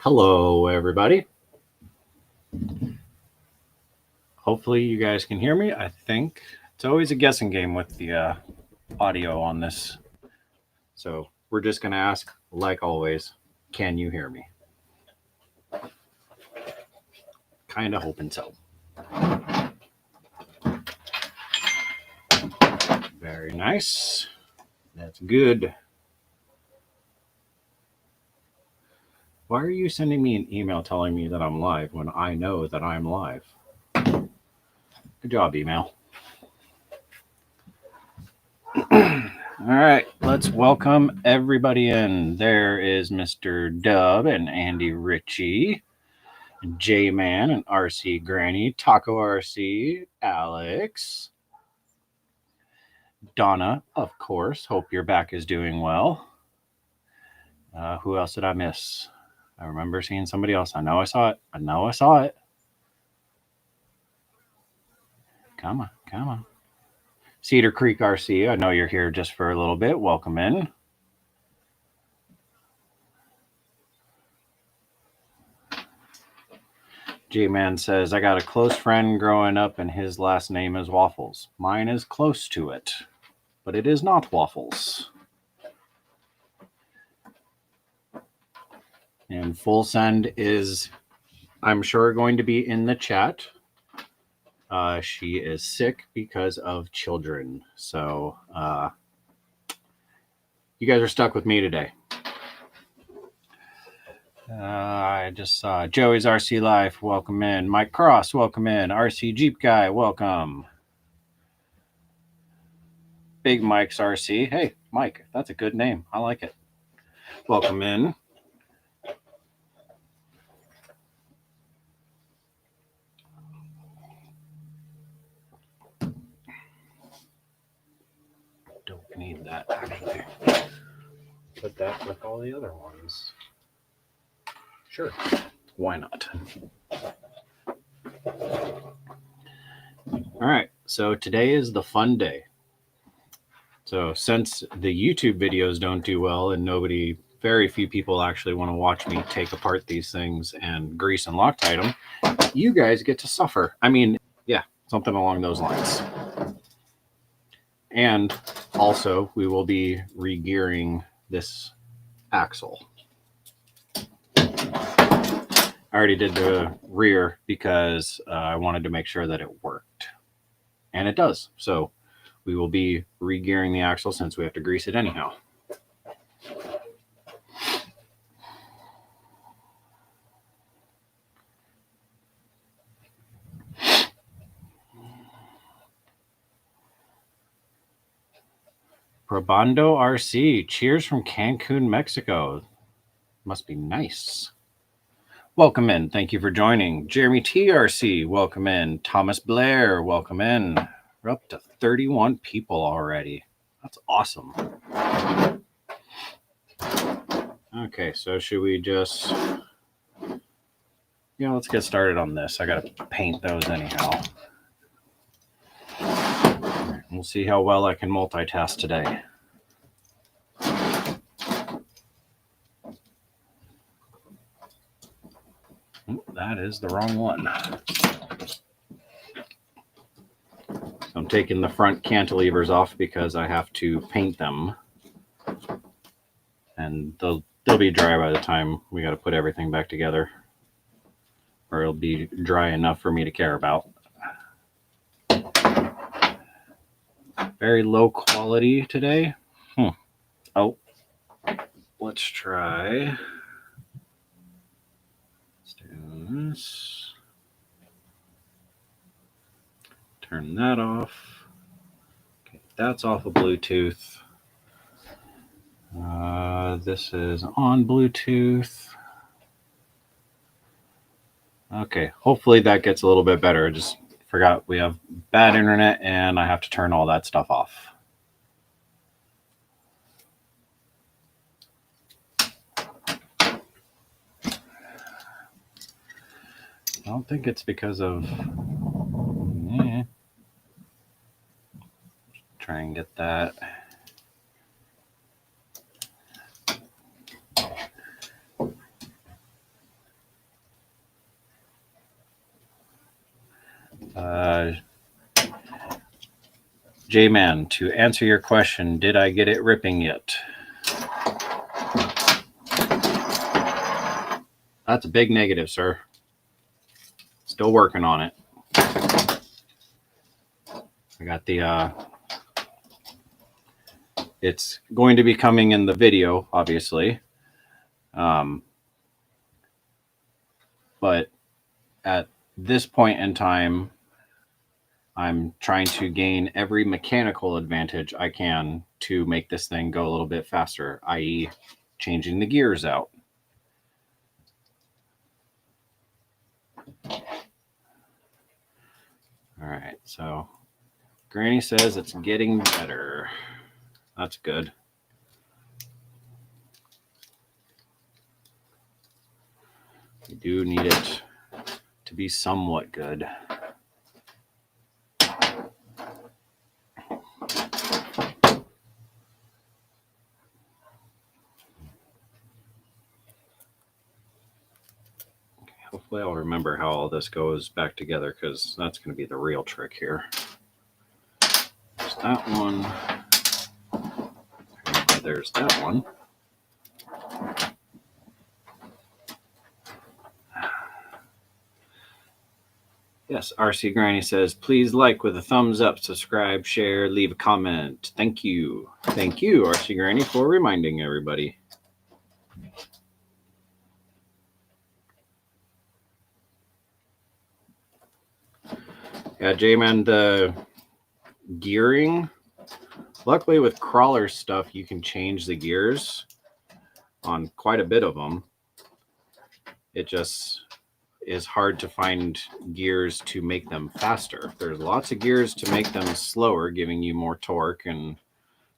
Hello, everybody. Hopefully you guys can hear me. I think it's always a guessing game with the audio on this. So we're just going to ask, like always, can you hear me? Kind of hoping so. Very nice. That's good. Why are you sending me an email telling me that I'm live when I know that I'm live? Good job, email. All right, let's welcome everybody in. There is Mr. Dub and Andy Ritchie, J-Man and RC Granny, Taco RC, Alex, Donna, of course. Hope your back is doing well. Who else did I miss? I remember seeing somebody else. I know I saw it. Come on. Cedar Creek RC, I know you're here just for a little bit. Welcome in. J-Man says, I got a close friend growing up and his last name is Waffles. Mine is close to it, but it is not Waffles. And Full Send is, I'm sure, going to be in the chat. She is sick because of children. So you guys are stuck with me today. I just saw Joey's RC Life. Welcome in. Mike Cross, welcome in. RC Jeep Guy, welcome. Big Mike's RC. Hey, Mike, that's a good name. I like it. Welcome in. Don't need that, actually. Put that with all the other ones. Sure. Why not? All right. So today is the fun day. So since the YouTube videos don't do well and very few people actually want to watch me take apart these things and grease and Loctite them, you guys get to suffer. I mean, yeah, something along those lines. And also, we will be re-gearing this axle. I already did the rear because I wanted to make sure that it worked. And it does. So we will be re-gearing the axle since we have to grease it anyhow. Probando RC, cheers from Cancun, Mexico. Must be nice. Welcome in. Thank you for joining. Jeremy TRC, welcome in. Thomas Blair, welcome in. We're up to 31 people already. That's awesome. Okay, so should we just... Yeah, let's get started on this. I got to paint those anyhow. We'll see how well I can multitask today. That is the wrong one. I'm taking the front cantilevers off because I have to paint them. And they'll be dry by the time we got to put everything back together. Or it'll be dry enough for me to care about. Very low quality today. Oh, let's try. Let's do this. Turn that off. Okay, that's off of Bluetooth. This is on Bluetooth. Okay, hopefully that gets a little bit better. I just forgot we have bad internet and I have to turn all that stuff off. I don't think it's because of... Try and get that. J-Man, to answer your question, did I get it ripping yet? That's a big negative, sir. Still working on it. I got the, it's going to be coming in the video, obviously. But at this point in time, I'm trying to gain every mechanical advantage I can to make this thing go a little bit faster, i.e. changing the gears out. All right, so Granny says it's getting better. That's good. We do need it to be somewhat good. Hopefully I'll remember how all this goes back together, because that's going to be the real trick here. There's that one. There's that one. Yes, RC Granny says, please like with a thumbs up, subscribe, share, leave a comment. Thank you. Thank you, RC Granny, for reminding everybody. Yeah, J-Man, the gearing, luckily with crawler stuff, you can change the gears on quite a bit of them. It just is hard to find gears to make them faster. There's lots of gears to make them slower, giving you more torque and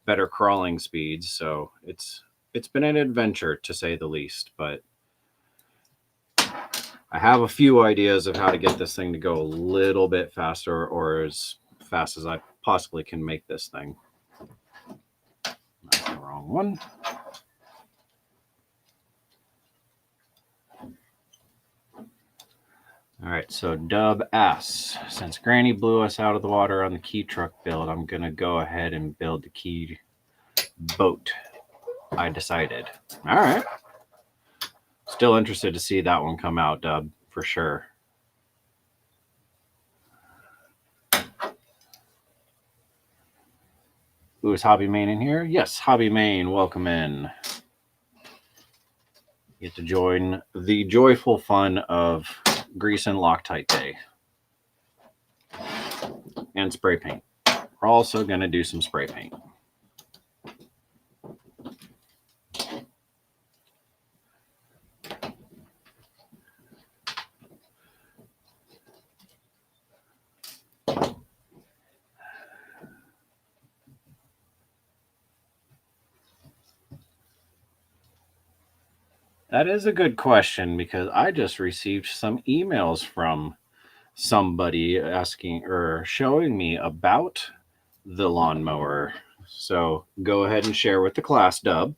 better crawling speeds. So it's been an adventure, to say the least, but I have a few ideas of how to get this thing to go a little bit faster, or as fast as I possibly can make this thing. That's the wrong one. All right, so Dub asks, since Granny blew us out of the water on the key truck build, I'm going to go ahead and build the key boat. I decided. All right. Still interested to see that one come out, Dub, for sure. Ooh, is Hobby Main in here? Yes, Hobby Main, welcome in. You get to join the joyful fun of grease and Loctite Day. And spray paint. We're also going to do some spray paint. That is a good question, because I just received some emails from somebody asking or showing me about the lawnmower. So go ahead and share with the class, Dub.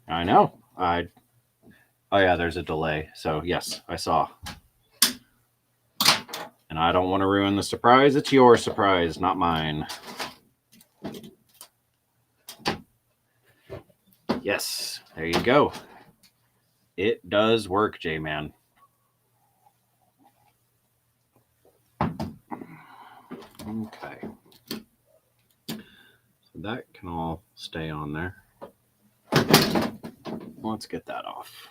I know. Oh yeah, there's a delay. So yes, I saw. And I don't want to ruin the surprise. It's your surprise, not mine. Yes, there you go. It does work, J-Man. Okay. So that can all stay on there. Let's get that off.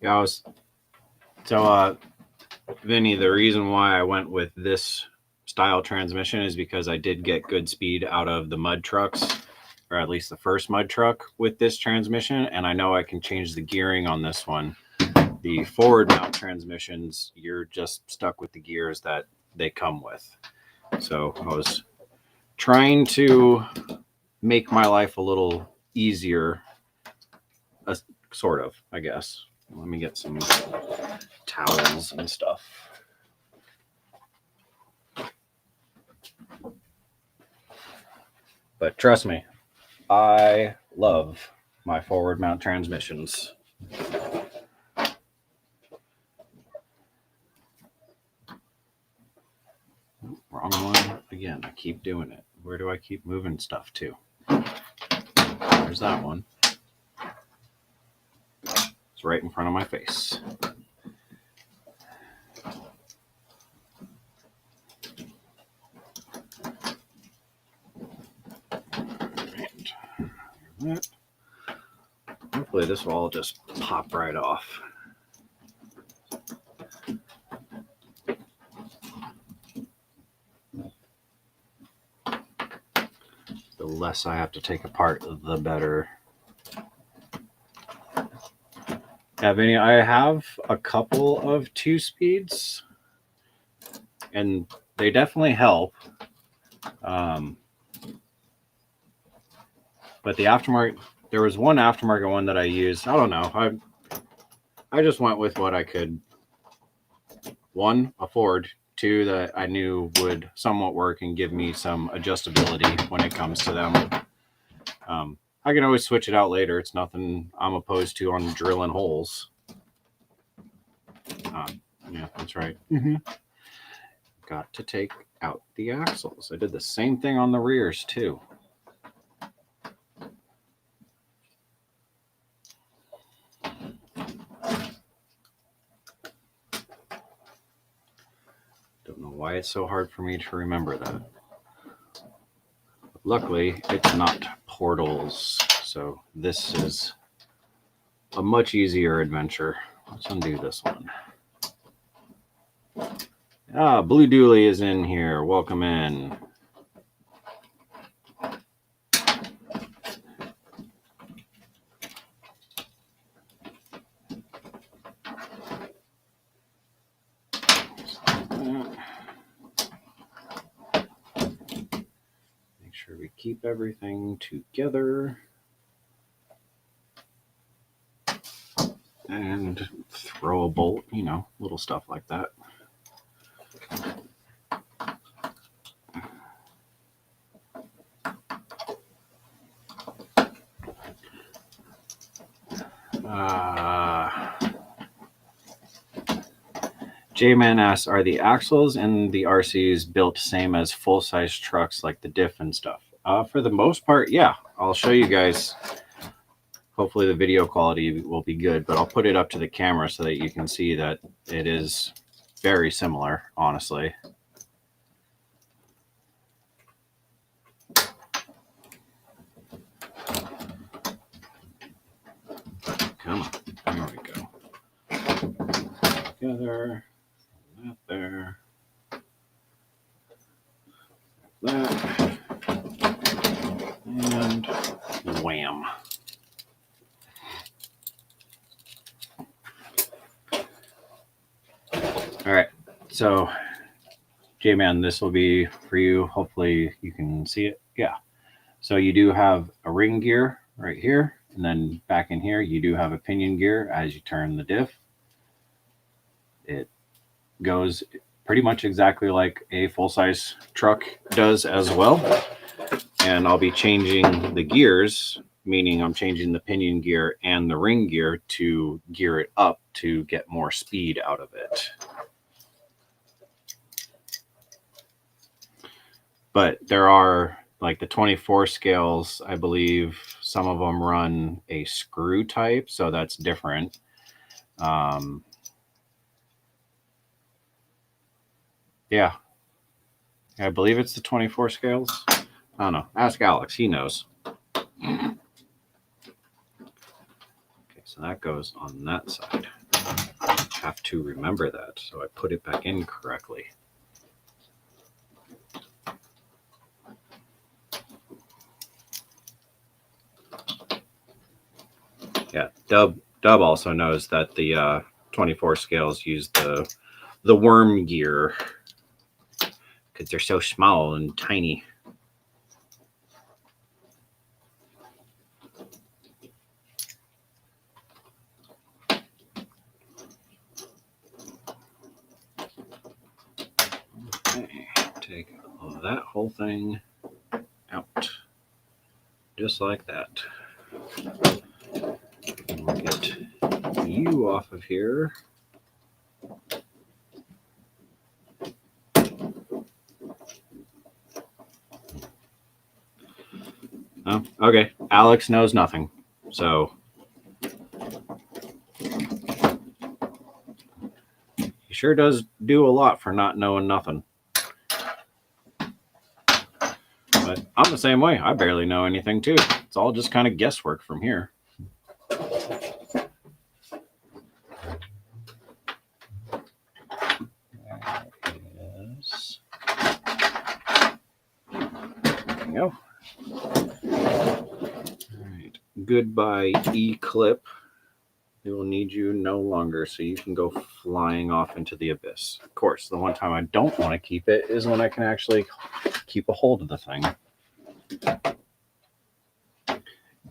Yeah, Vinny, the reason why I went with this style transmission is because I did get good speed out of the mud trucks, or at least the first mud truck with this transmission, and I know I can change the gearing on this one. The forward mount transmissions, you're just stuck with the gears that they come with. So I was trying to make my life a little easier, sort of, I guess. Let me get some towels and stuff. But trust me, I love my forward mount transmissions. Wrong one again. I keep doing it. Where do I keep moving stuff to? There's that one. It's right in front of my face. Right. Hopefully this will all just pop right off. The less I have to take apart, the better. I have a couple of 2-speeds, and they definitely help. But the aftermarket, there was one aftermarket one that I used. I don't know. I just went with what I could, one, afford, two, that I knew would somewhat work and give me some adjustability when it comes to them. I can always switch it out later. It's nothing I'm opposed to on drilling holes. Yeah, that's right. Got to take out the axles. I did the same thing on the rears too. Don't know why it's so hard for me to remember that. Luckily, it's not portals, so this is a much easier adventure. Let's undo this one. Blue Dooley is in here. Welcome in. Make sure we keep everything together. And throw a bolt, you know, little stuff like that. J-Man asks, are the axles in the RCs built same as full-size trucks like the diff and stuff? For the most part, yeah. I'll show you guys. Hopefully the video quality will be good, but I'll put it up to the camera so that you can see that it is very similar, honestly. Come on. There we go. Together. That there. That. And wham. All right. So, J-Man, this will be for you. Hopefully you can see it. Yeah. So you do have a ring gear right here. And then back in here, you do have a pinion gear as you turn the diff. It goes pretty much exactly like a full-size truck does as well. And I'll be changing the gears, meaning I'm changing the pinion gear and the ring gear to gear it up to get more speed out of it. But there are, like the 24 scales, I believe some of them run a screw type, so that's different. Yeah, I believe it's the 24 scales. I don't know. Ask Alex. He knows. Okay, so that goes on that side. I have to remember that, so I put it back in correctly. Yeah, Dub also knows that the 24 scales use the worm gear because they're so small and tiny. take that whole thing out, just like that. And we'll get you off of here. Oh, okay. Alex knows nothing, so he sure does do a lot for not knowing nothing. But I'm the same way. I barely know anything too. It's all just kind of guesswork from here. Yes. There we go. All right. Goodbye, E-clip. We will need you no longer, so you can go flying off into the abyss. Of course, the one time I don't want to keep it is when I can actually keep a hold of the thing.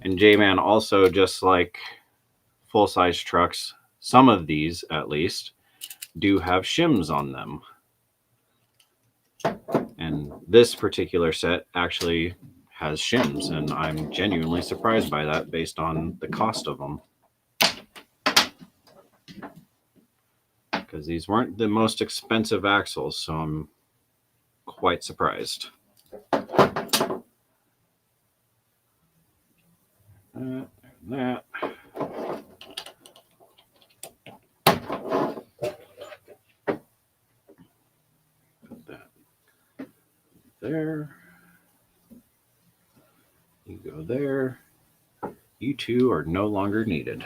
And J-Man also, just like full-size trucks, some of these at least do have shims on them. And this particular set actually has shims, and I'm genuinely surprised by that based on the cost of them. Because these weren't the most expensive axles, so I'm quite surprised. That. Put that there. You go there. You two are no longer needed.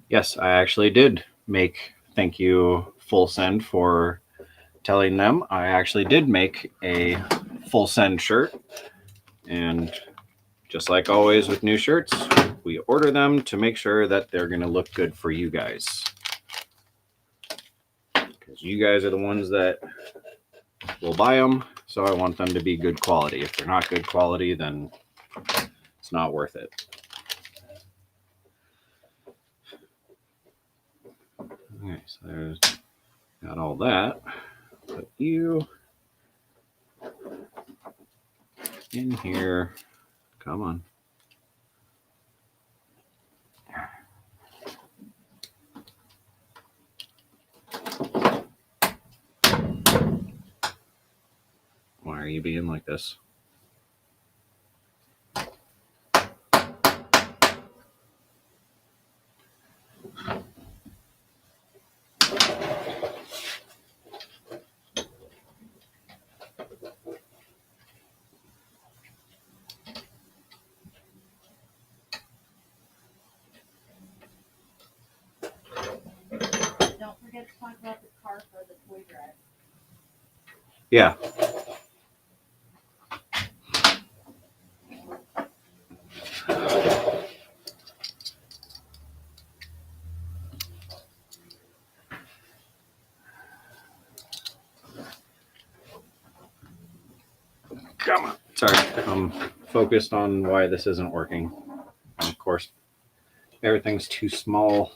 Yes, I actually did make, thank you, Full Send, for telling them. I actually did make a Full Send shirt. And just like always with new shirts, we order them to make sure that they're going to look good for you guys. Because you guys are the ones that will buy them, so I want them to be good quality. If they're not good quality, then it's not worth it. Okay, so there's got all that. Put you in here. Come on. Why are you being like this? Don't forget to talk about the car for the toy drive. Yeah. Come on. Sorry, I'm focused on why this isn't working. And of course, everything's too small.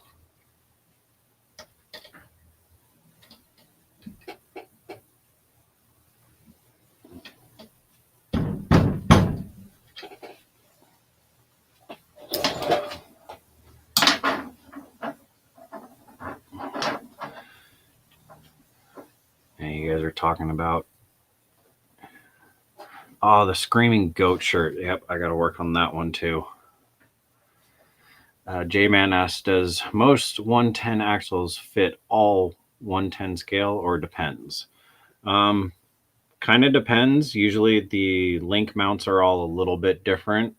And you guys are talking about, oh, the Screaming Goat shirt. Yep, I got to work on that one too. J-Man asked, does most 110 axles fit all 110 scale or depends? Kind of depends. Usually the link mounts are all a little bit different.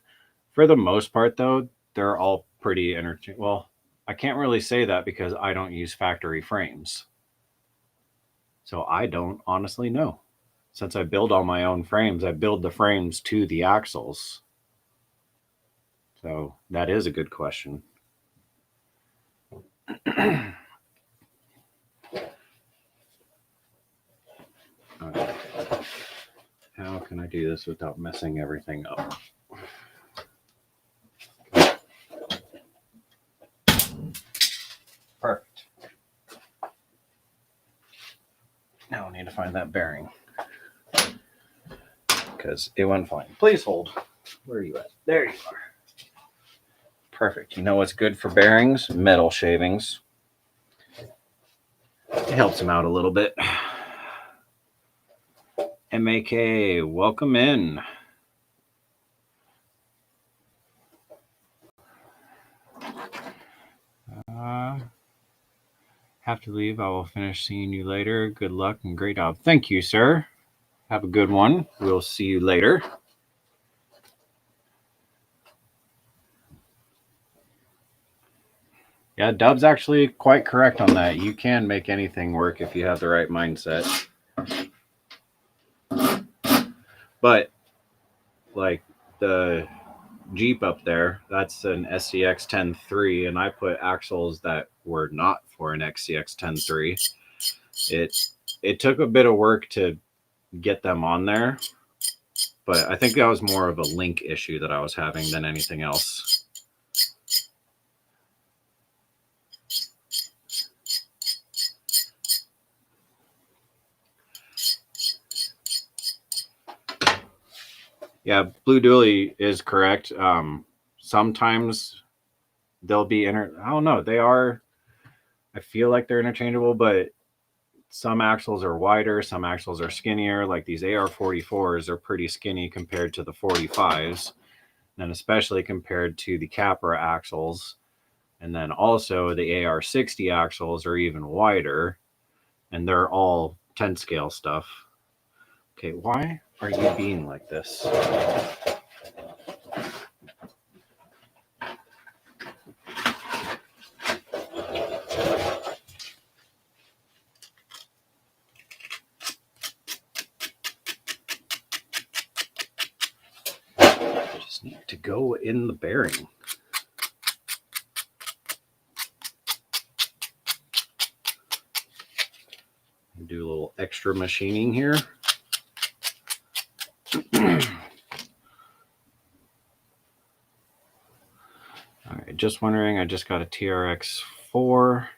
For the most part, though, they're all pretty interchangeable. Well, I can't really say that because I don't use factory frames. So I don't honestly know. Since I build all my own frames, I build the frames to the axles. So that is a good question. Okay. How can I do this without messing everything up? Now I need to find that bearing because it went fine. Please hold. Where are you at? There you are. Perfect. You know what's good for bearings? Metal shavings. It helps them out a little bit. MAK, welcome in. Have to leave. I will finish seeing you later. Good luck and great job. Thank you, sir. Have a good one. We'll see you later. Yeah, Dub's actually quite correct on that. You can make anything work if you have the right mindset. But like the Jeep up there, that's an SCX 10.3, and I put axles that were not for an XCX 10.3. It took a bit of work to get them on there, but I think that was more of a link issue that I was having than anything else. Yeah, Blue Dooley is correct. Sometimes they'll be I don't know. They are. I feel like they're interchangeable, but some axles are wider, some axles are skinnier. Like these AR44s are pretty skinny compared to the 45s, and especially compared to the Capra axles. And then also the AR60 axles are even wider, and they're all 10 scale stuff. Okay, why are you being like this? Just need to go in the bearing. Do a little extra machining here. All right, just wondering, I just got a TRX4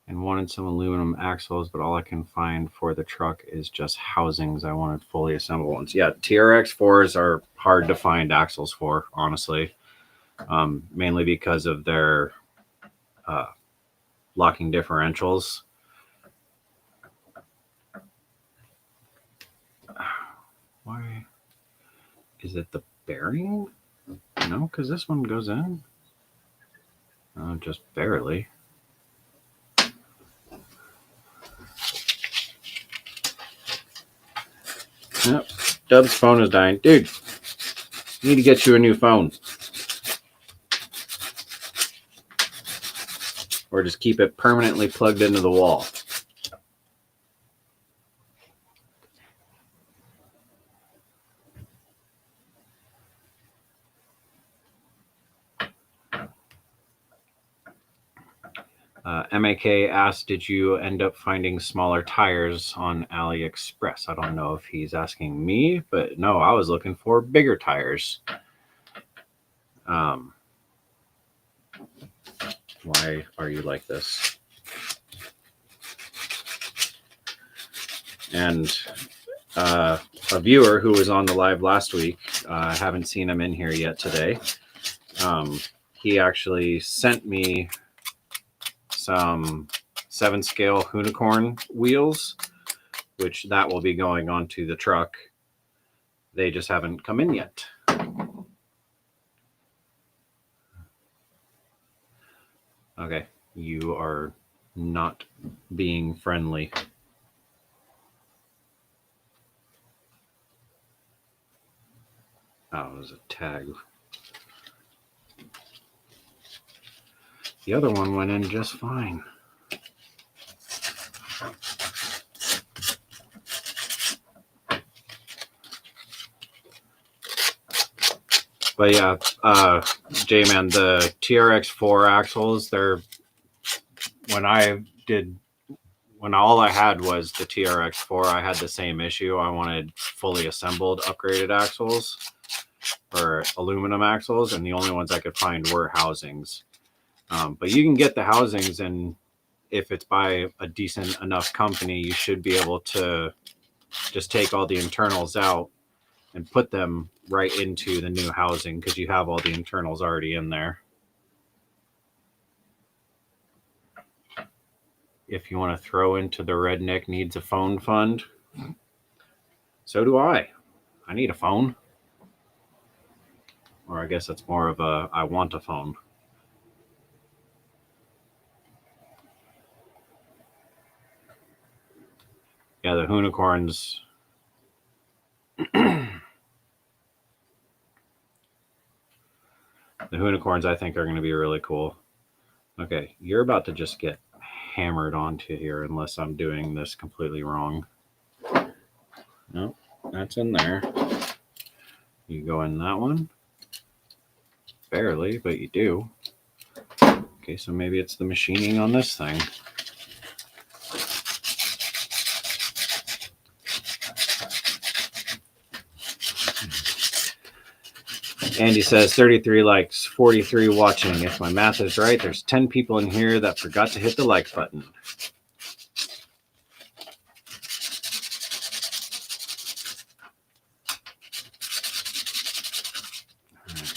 and wanted some aluminum axles, but all I can find for the truck is just housings. I wanted fully assembled ones. Yeah, TRX4s are hard to find axles for, honestly, mainly because of their locking differentials. Why is it the bearing? No, because this one goes in. Oh, just barely. Yep. Dub's phone is dying. Dude, you need to get you a new phone. Or just keep it permanently plugged into the wall. MAK asked, did you end up finding smaller tires on AliExpress? I don't know if he's asking me, but no, I was looking for bigger tires. Why are you like this? And a viewer who was on the live last week, I haven't seen him in here yet today. He actually sent me some 7 scale unicorn wheels, which that will be going onto the truck. They just haven't come in yet. Okay, you are not being friendly. Oh, it was a tag. The other one went in just fine. But yeah, J-Man, the TRX4 axles, they're when all I had was the TRX4, I had the same issue. I wanted fully assembled upgraded axles or aluminum axles, and the only ones I could find were housings. But you can get the housings in if it's by a decent enough company, you should be able to just take all the internals out and put them right into the new housing because you have all the internals already in there. If you want to throw into the redneck needs a phone fund, so do I. I need a phone. Or I guess that's more of a I want a phone. Yeah, the unicorns. The unicorns I think are going to be really cool. Okay, you're about to just get hammered onto here unless I'm doing this completely wrong. Nope, that's in there. You go in that one. Barely, but you do. Okay, so maybe it's the machining on this thing. Andy says 33 likes, 43 watching. If my math is right, there's 10 people in here that forgot to hit the like button.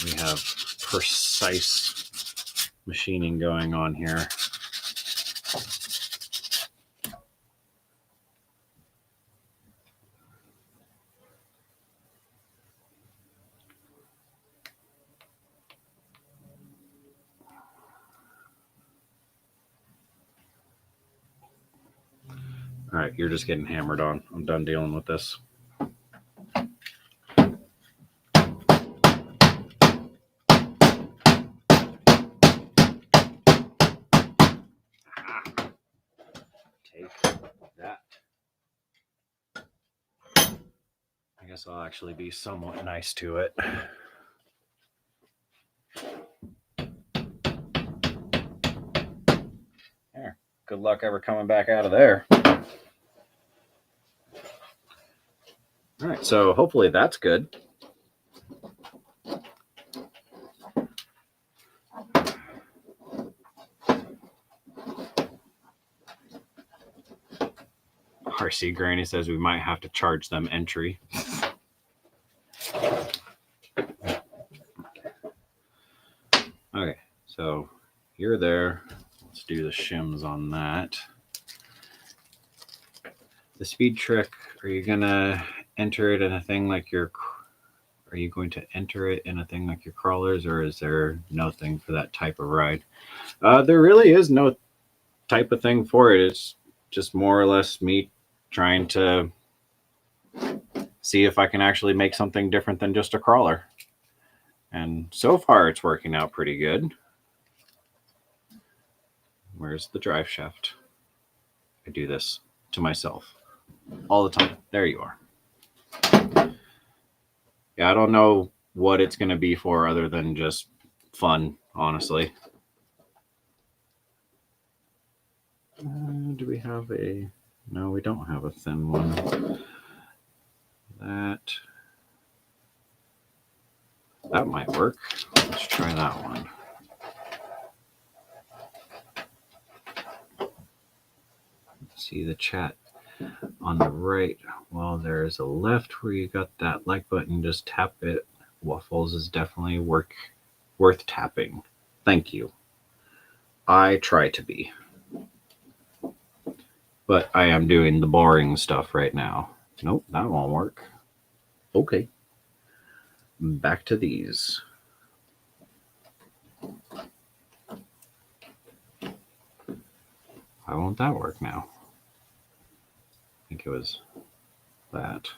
We have precise machining going on here. All right, you're just getting hammered on. I'm done dealing with this. Take that. I guess I'll actually be somewhat nice to it. There. Good luck ever coming back out of there. All right, so hopefully that's good. RC Granny says we might have to charge them entry. Okay, so you're there. Let's do the shims on that. The speed trick, are you gonna enter it in a thing like your? Are you going to enter it in a thing like your crawlers, or is there no thing for that type of ride? There really is no type of thing for it. It's just more or less me trying to see if I can actually make something different than just a crawler. And so far it's working out pretty good. Where's the drive shaft? I do this to myself all the time. There you are. Yeah, I don't know what it's going to be for other than just fun, honestly. Do we have a... No, we don't have a thin one. That might work. Let's try that one. See the chat on the right. Well, there's a left where you got that like button. Just tap it. Waffles is definitely worth tapping. Thank you. I try to be. But I am doing the boring stuff right now. Nope, that won't work. Okay. Back to these. Why won't that work now? I think it was that.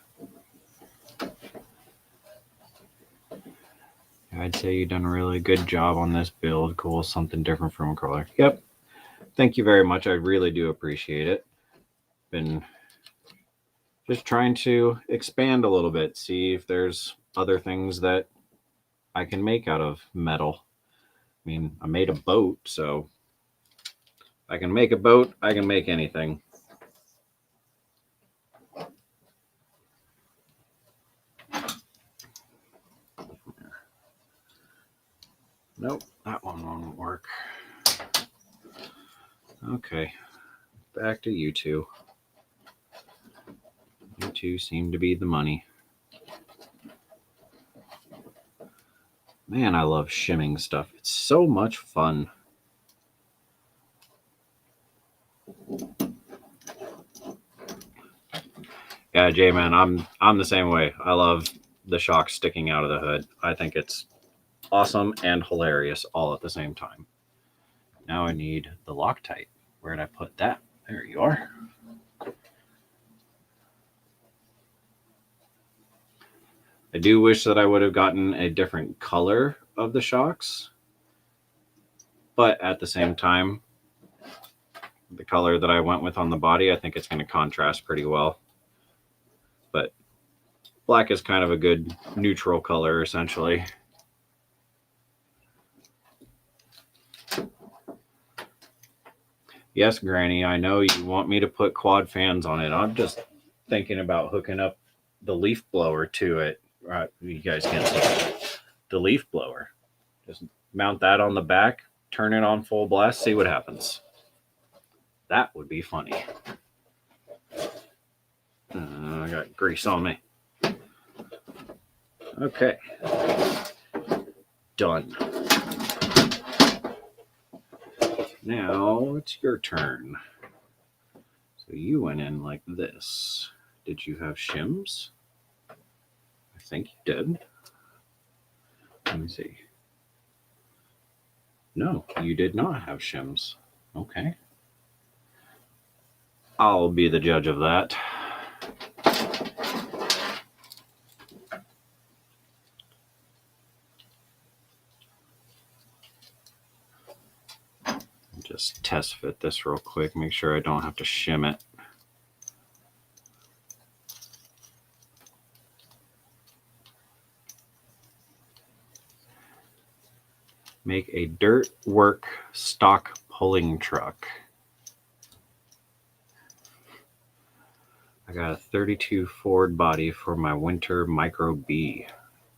I'd say you've done a really good job on this build. Cool, something different from a crawler. Yep. Thank you very much. I really do appreciate it. Been just trying to expand a little bit, see if there's other things that I can make out of metal. I mean, I made a boat, so if I can make a boat, I can make anything. Nope, that one won't work. Okay, back to you two. You two seem to be the money. Man, I love shimming stuff. It's so much fun. Yeah, J-Man, I'm the same way. I love the shock sticking out of the hood. I think it's awesome and hilarious all at the same time. Now I need the Loctite. Where did I put that? There you are. I do wish that I would have gotten a different color of the shocks, but at the same time, the color that I went with on the body, I think it's going to contrast pretty well. But black is kind of a good neutral color, essentially. Yes, Granny, I know you want me to put quad fans on it. I'm just thinking about hooking up the leaf blower to it. Right, you guys can't see it. The leaf blower. Just mount that on the back, turn it on full blast, see what happens. That would be funny. I got grease on me. Okay. Done. Now it's your turn. So you went in like this. Did you have shims? I think you did. Let me see. No, you did not have shims. Okay. I'll be the judge of that. Just test fit this real quick, make sure I don't have to shim it. Make a dirt work stock pulling truck. I got a 32 Ford body for my winter Micro B.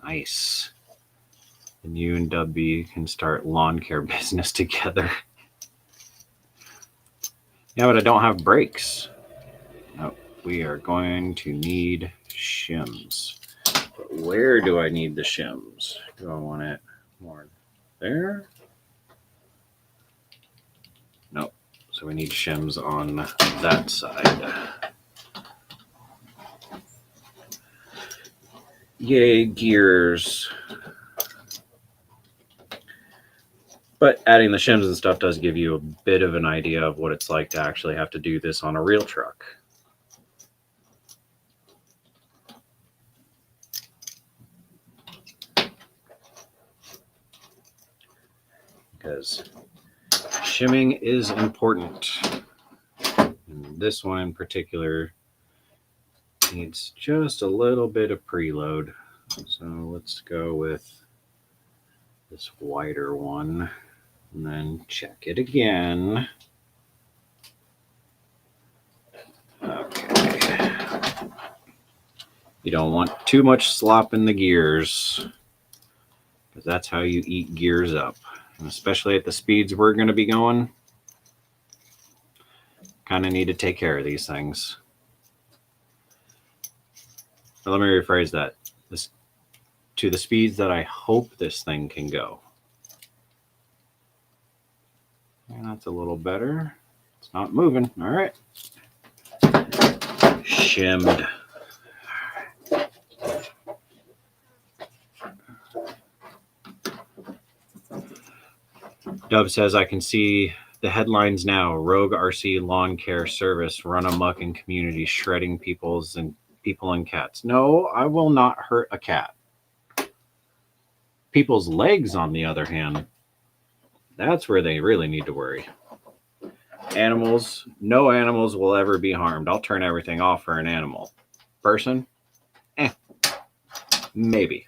Nice. And you and W can start lawn care business together. Yeah, but I don't have brakes. Nope. We are going to need shims. But where do I need the shims? Do I want it more there? Nope. So we need shims on that side. Yay, gears. But adding the shims and stuff does give you a bit of an idea of what it's like to actually have to do this on a real truck. Because shimming is important. And this one in particular needs just a little bit of preload. So let's go with this wider one and then check it again. Okay. You don't want too much slop in the gears, because that's how you eat gears up. And especially at the speeds we're going to be going, kind of need to take care of these things. So let me rephrase that. This, to the speeds that I hope this thing can go. And that's a little better. It's not moving. All right. Shimmed. Dub says, I can see the headlines now. Rogue RC lawn care service run amok in community, shredding people and cats. No, I will not hurt a cat. People's legs, on the other hand, that's where they really need to worry. Animals, no animals will ever be harmed. I'll turn everything off for an animal. Person, maybe.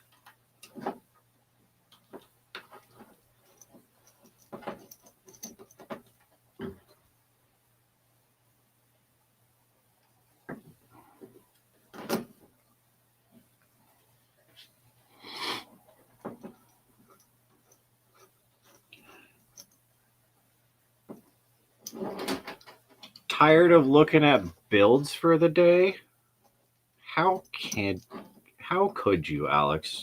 tired of looking at builds for the day? How could you, Alex?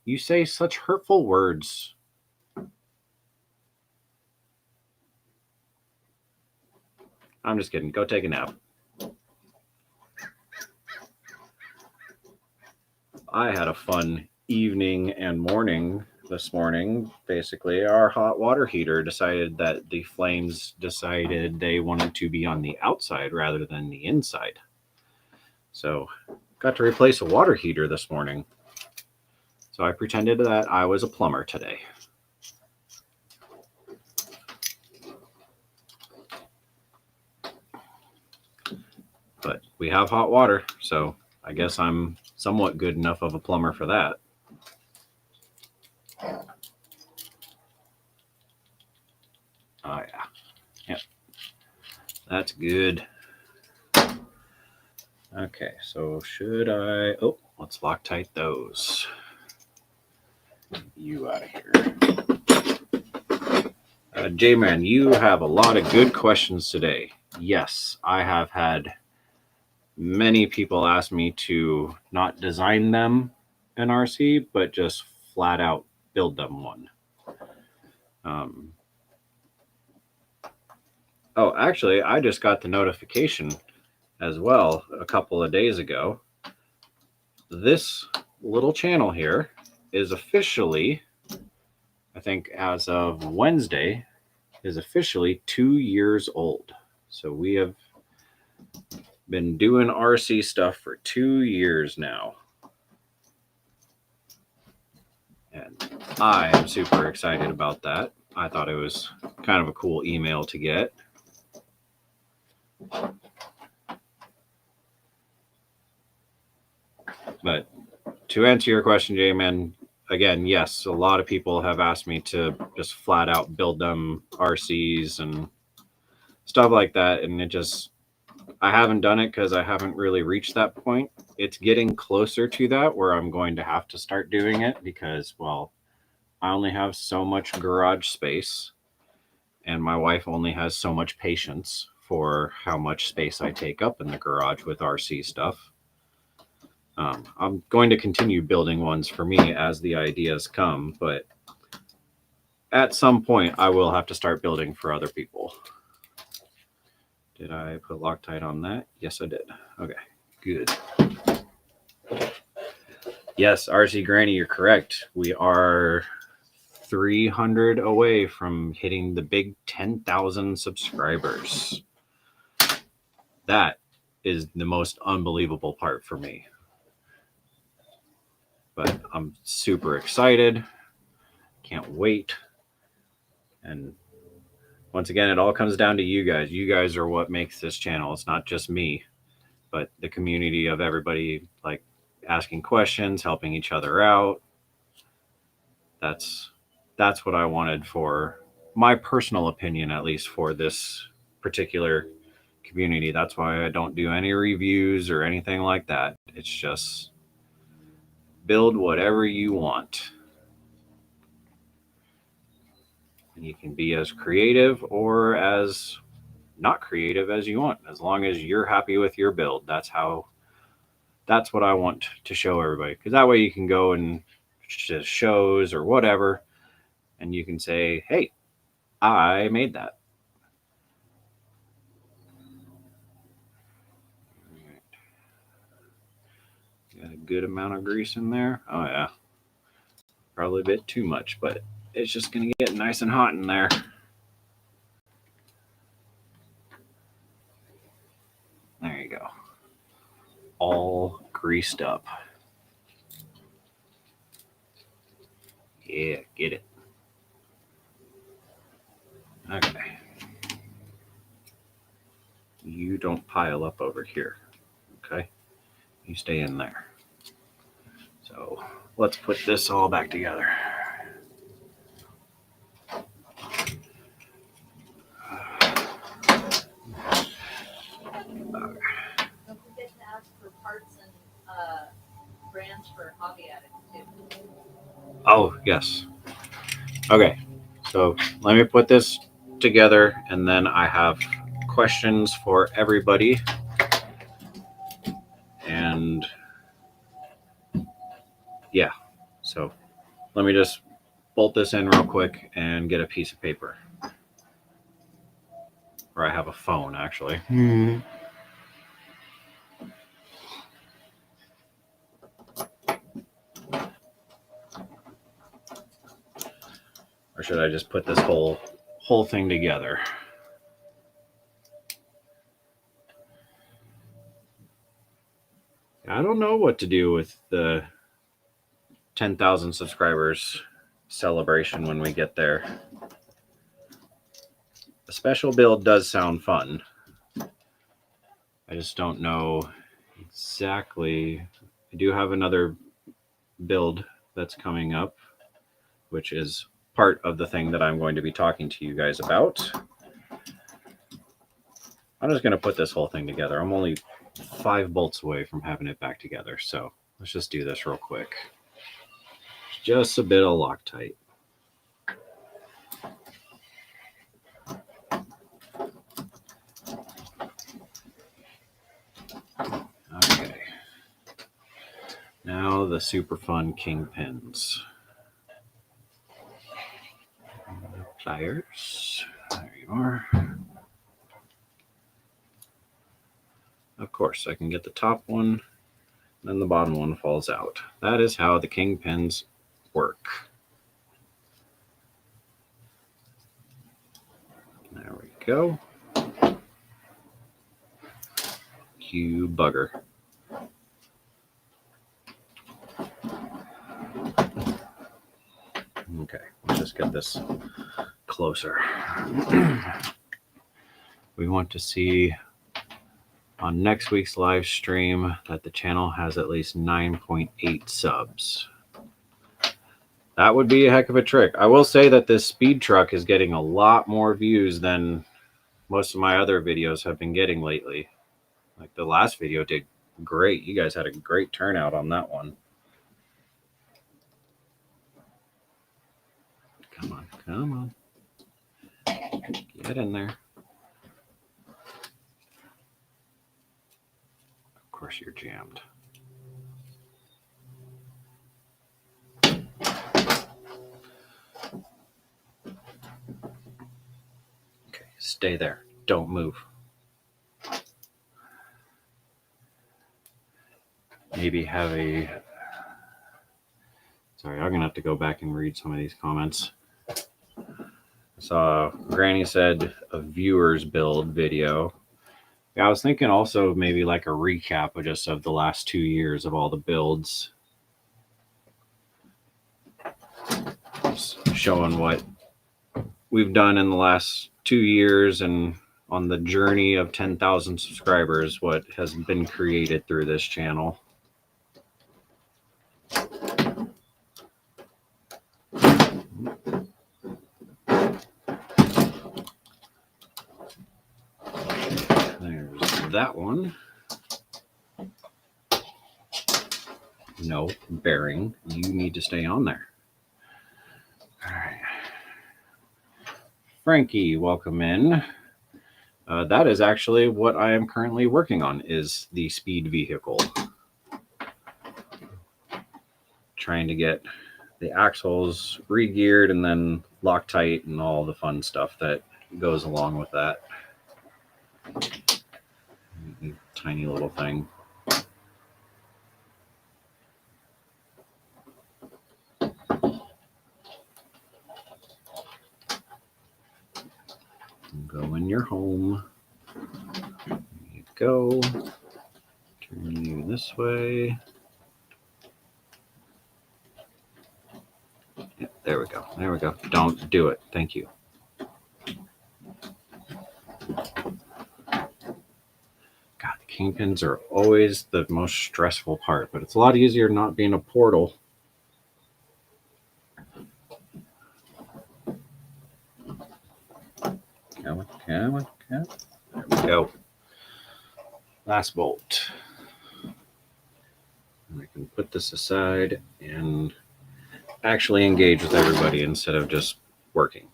You say such hurtful words. I'm just kidding. Go take a nap. I had a fun evening and morning this morning. Basically, our hot water heater decided that the flames decided they wanted to be on the outside rather than the inside. So, got to replace a water heater this morning. So I pretended that I was a plumber today. But we have hot water, so I guess I'm somewhat good enough of a plumber for that. Oh yeah. Yep. That's good. Okay, so should I... Oh, let's Loctite those. You out of here. J-Man, you have a lot of good questions today. Yes, I have had many people ask me to not design them in RC, but just flat out build them one. Oh, actually, I just got the notification as well a couple of days ago. This little channel here is officially, I think as of Wednesday, is officially 2 years old. So we have been doing RC stuff for 2 years now. And I am super excited about that. I thought it was kind of a cool email to get. But to answer your question, J-Man, again, yes, a lot of people have asked me to just flat out build them RCs and stuff like that. And I haven't done it because I haven't really reached that point. It's getting closer to that where I'm going to have to start doing it because, well, I only have so much garage space and my wife only has so much patience for how much space I take up in the garage with RC stuff. I'm going to continue building ones for me as the ideas come, but at some point I will have to start building for other people. Did I put Loctite on that? Yes, I did. Okay, good. Yes, RC Granny, you're correct. We are 300 away from hitting the big 10,000 subscribers. That is the most unbelievable part for me. But I'm super excited. Can't wait. And once again, it all comes down to you guys. You guys are what makes this channel. It's not just me, but the community of everybody like asking questions, helping each other out. That's what I wanted for my personal opinion, at least for this particular community. That's why I don't do any reviews or anything like that. It's just build whatever you want. And you can be as creative or as not creative as you want, as long as you're happy with your build. That's what I want to show everybody, because that way you can go and just shows or whatever and you can say, hey, I made that. Got a good amount of grease in there. Oh yeah, probably a bit too much, but it's just gonna get nice and hot in there. There you go. All greased up. Yeah, get it. Okay. You don't pile up over here. Okay. You stay in there. So let's put this all back together. Don't forget to ask for parts and brands for hobby addicts too. Oh, yes. Okay. So let me put this together and then I have questions for everybody. And yeah, so let me just bolt this in real quick and get a piece of paper. Or I have a phone, actually. Or should I just put this whole thing together? I don't know what to do with the 10,000 subscribers celebration when we get there. A special build does sound fun. I just don't know exactly. I do have another build that's coming up, which is part of the thing that I'm going to be talking to you guys about. I'm just going to put this whole thing together. I'm only 5 bolts away from having it back together, so let's just do this real quick. Just a bit of Loctite. Okay. Now the super fun kingpins. Pliers. There you are. Of course, I can get the top one, then the bottom one falls out. That is how the kingpins work. There we go. You bugger. Okay, let's just get this closer. We want to see on next week's live stream that the channel has at least 9.8 subs. That would be a heck of a trick. I will say that this speed truck is getting a lot more views than most of my other videos have been getting lately. Like the last video did great. You guys had a great turnout on that one. Come on, come on. Get in there. Of course you're jammed. Okay, stay there. Don't move. Maybe have a... Sorry, I'm going to have to go back and read some of these comments. I saw Granny said a viewer's build video. Yeah, I was thinking also maybe like a recap of just of the last 2 years of all the builds. Just showing what we've done in the last 2 years and on the journey of 10,000 subscribers, what has been created through this channel. There's that one. No, bearing. You need to stay on there. All right. Frankie, welcome in. That is actually what I am currently working on, is the speed vehicle. Trying to get the axles re-geared and then Loctite and all the fun stuff that goes along with that. Tiny little thing. Go in your home. There you go. Turn you this way. Yeah, there we go. There we go. Don't do it. Thank you. God, the kingpins are always the most stressful part, but it's a lot easier not being a portal. Come on, come on, come on. There we go. Last bolt. And I can put this aside and actually engage with everybody instead of just working.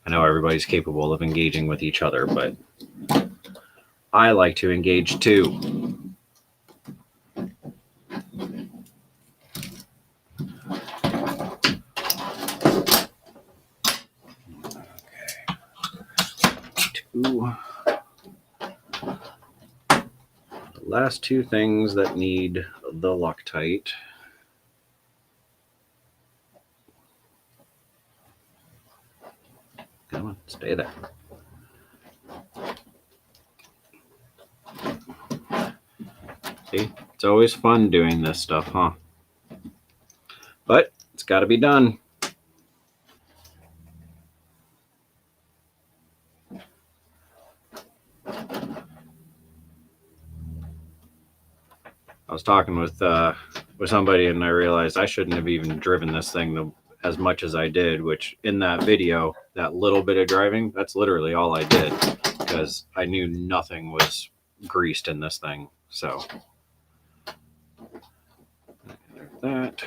I know everybody's capable of engaging with each other, but I like to engage too. The last two things that need the loctite. Come on, stay there. See, it's always fun doing this stuff, huh? But it's got to be done. I was talking with somebody, and I realized I shouldn't have even driven this thing as much as I did, which in that video, that little bit of driving, that's literally all I did, because I knew nothing was greased in this thing. So there's that.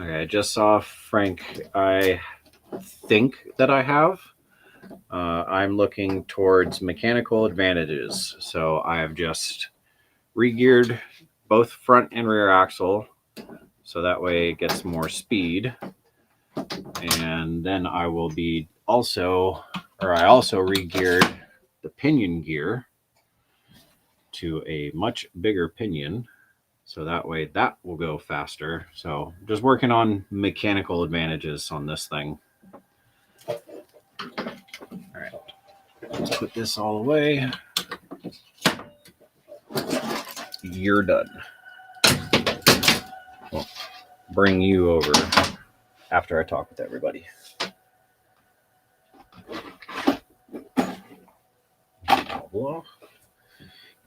Okay, I just saw Frank. I think that I have. I'm looking towards mechanical advantages. So I have just re-geared both front and rear axle, so that way it gets more speed. And then I will be I also re-geared the pinion gear to a much bigger pinion, so that way that will go faster. So just working on mechanical advantages on this thing. All right, let's put this all away. You're done. Well, bring you over after I talk with everybody.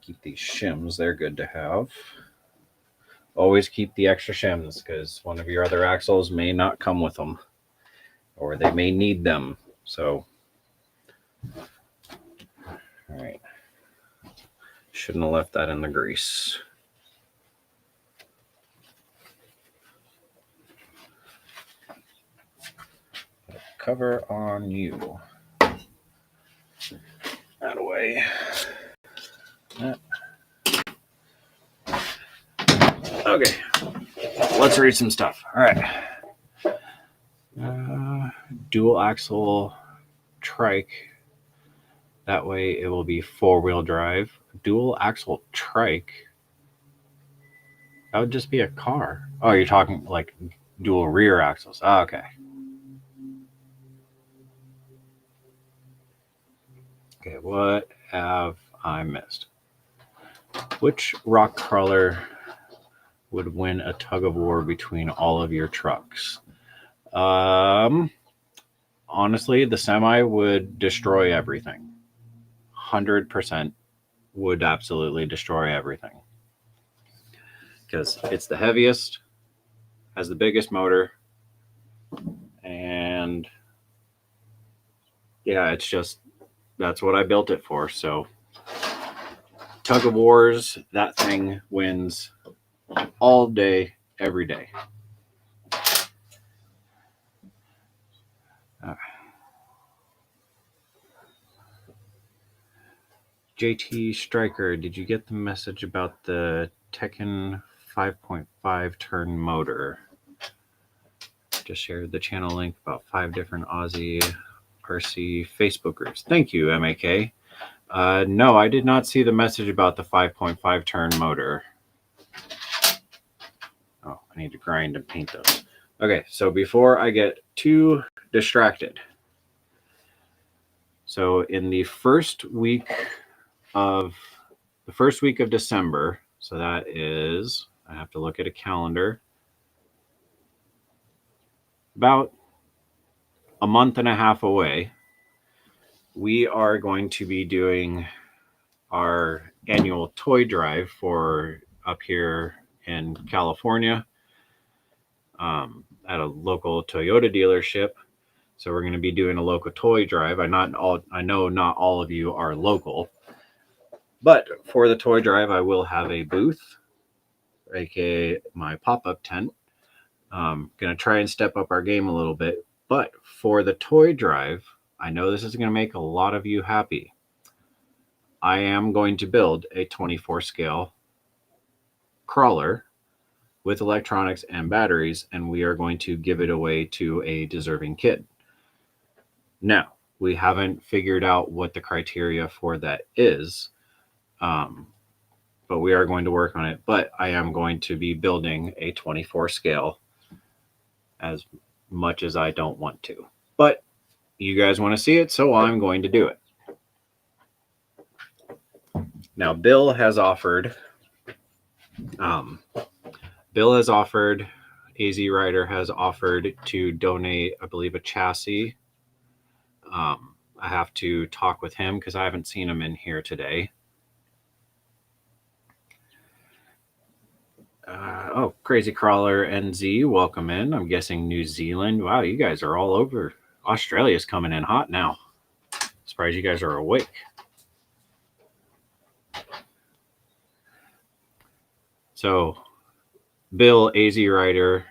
Keep these shims, they're good to have. Always keep the extra shims, because one of your other axles may not come with them, or they may need them. So, all right. Shouldn't have left that in the grease. Cover on you. That away. That. Okay, let's read some stuff. All right. Dual axle trike. That way it will be 4-wheel drive. Dual axle trike. That would just be a car. Oh, you're talking like dual rear axles. Oh, okay. Okay, what have I missed? Which rock crawler would win a tug of war between all of your trucks? Honestly, the semi would destroy everything. 100% would absolutely destroy everything. Because it's the heaviest, has the biggest motor, and yeah, it's just, that's what I built it for. So tug of wars, that thing wins all day, every day. JT Striker, did you get the message about the Tekken 5.5 turn motor? Just shared the channel link about 5 different Aussie RC Facebook groups. Thank you, MAK. No, I did not see the message about the 5.5 turn motor. Oh, I need to grind and paint those. Okay, so before I get too distracted. So in the first week of December, so that is, I have to look at a calendar, about a month and a half away, we are going to be doing our annual toy drive for up here in California at a local Toyota dealership. So we're going to be doing a local toy drive. I know not all of you are local, But for the toy drive, I will have a booth, aka my pop-up tent. Gonna try and step up our game a little bit. But for the toy drive, I know this is gonna make a lot of you happy. I am going to build a 24 scale crawler with electronics and batteries, and we are going to give it away to a deserving kid. Now, we haven't figured out what the criteria for that is, but we are going to work on it. But I am going to be building a 24 scale as much as I don't want to. But you guys want to see it, so I'm going to do it. Now, Bill has offered, AZ Rider has offered to donate, I believe, a chassis. I have to talk with him because I haven't seen him in here today. Oh, Crazy Crawler NZ, welcome in. I'm guessing New Zealand. Wow, you guys are all over. Australia's coming in hot now. Surprised you guys are awake. So, Bill, AZ Rider,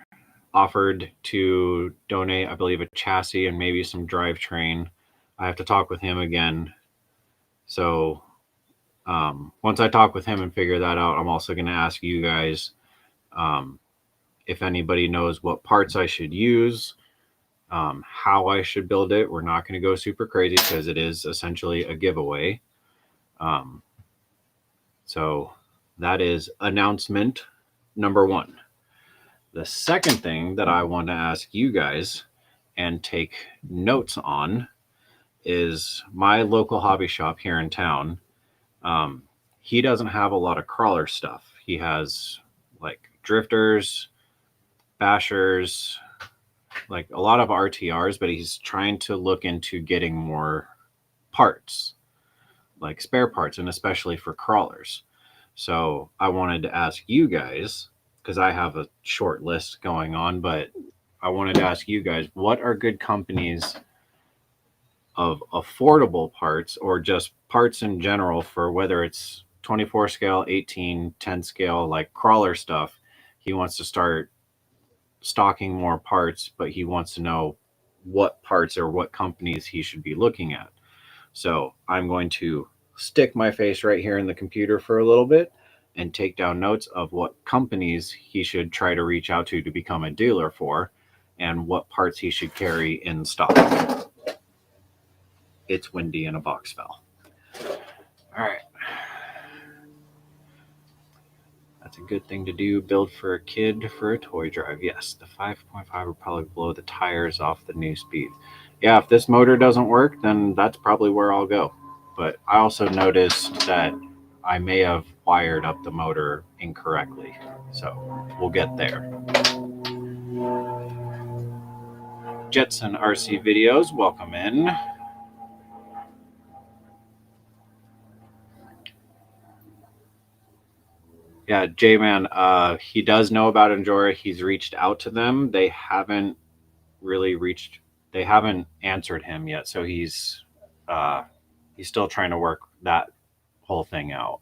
offered to donate, I believe, a chassis and maybe some drivetrain. I have to talk with him again. So, once I talk with him and figure that out, I'm also going to ask you guys if anybody knows what parts I should use, how I should build it. We're not going to go super crazy because it is essentially a giveaway. So that is announcement number one. The second thing that I want to ask you guys and take notes on is my local hobby shop here in town. He doesn't have a lot of crawler stuff. He has like drifters, bashers, like a lot of RTRs, but he's trying to look into getting more parts, like spare parts, and especially for crawlers. So I wanted to ask you guys, because I have a short list going on, but I wanted to ask you guys, what are good companies of affordable parts or just parts in general for whether it's 24 scale, 18, 10 scale, like crawler stuff? He wants to start stocking more parts, but he wants to know what parts or what companies he should be looking at. So I'm going to stick my face right here in the computer for a little bit and take down notes of what companies he should try to reach out to become a dealer for and what parts he should carry in stock. It's windy and a box fell. All right. That's a good thing to do. Build for a kid for a toy drive. Yes, the 5.5 will probably blow the tires off the new speed. Yeah, if this motor doesn't work, then that's probably where I'll go. But I also noticed that I may have wired up the motor incorrectly. So we'll get there. Jetson RC videos, welcome in. Yeah, J-Man, he does know about Enjora. He's reached out to them. They haven't answered him yet. So he's still trying to work that whole thing out.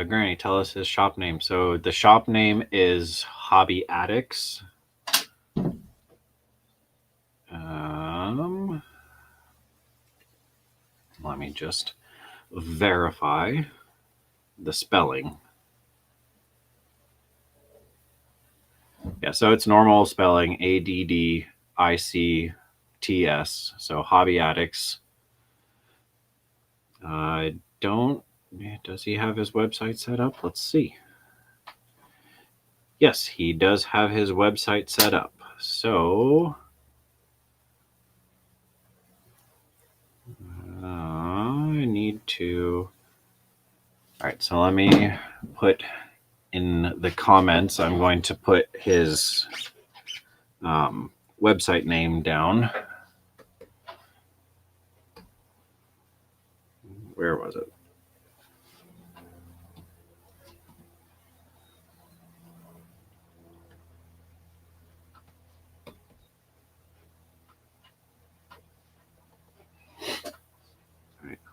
Granny, tell us his shop name. So the shop name is Hobby Addicts. Let me just verify the spelling. Yeah, so it's normal spelling, ADDICTS. So Hobby Addicts. I don't. Does he have his website set up? Let's see. Yes, he does have his website set up. So I need to. All right, so let me put in the comments, I'm going to put his website name down. Where was it?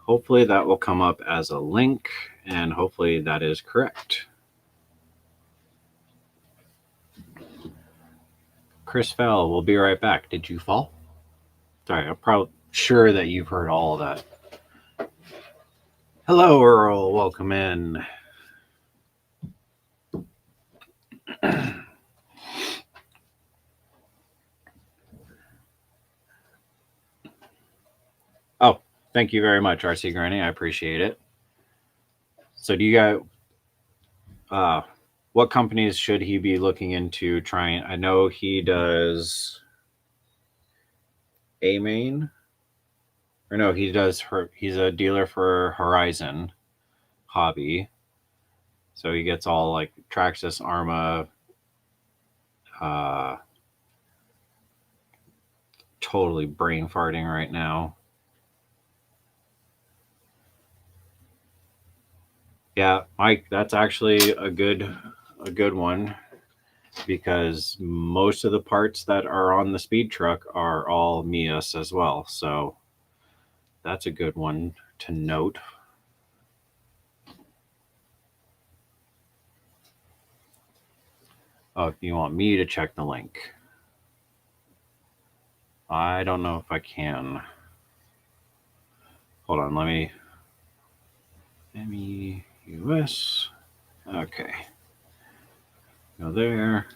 hopefully that will come up as a link, and hopefully that is correct. Chris Fell, we'll be right back. Did you fall? Sorry, I'm probably sure that you've heard all of that. Hello, Earl. Welcome in. Oh, thank you very much, RC Granny. I appreciate it. So, do you guys, what companies should he be looking into trying? I know he does A-Main, or no, he does. He's a dealer for Horizon Hobby, so he gets all like Traxxas, Arma. Totally brain farting right now. Yeah, Mike, that's actually a good one, because most of the parts that are on the speed truck are all Mias as well. So that's a good one to note. Oh, you want me to check the link? I don't know if I can. Hold on, let me MEUS. Okay. Go there.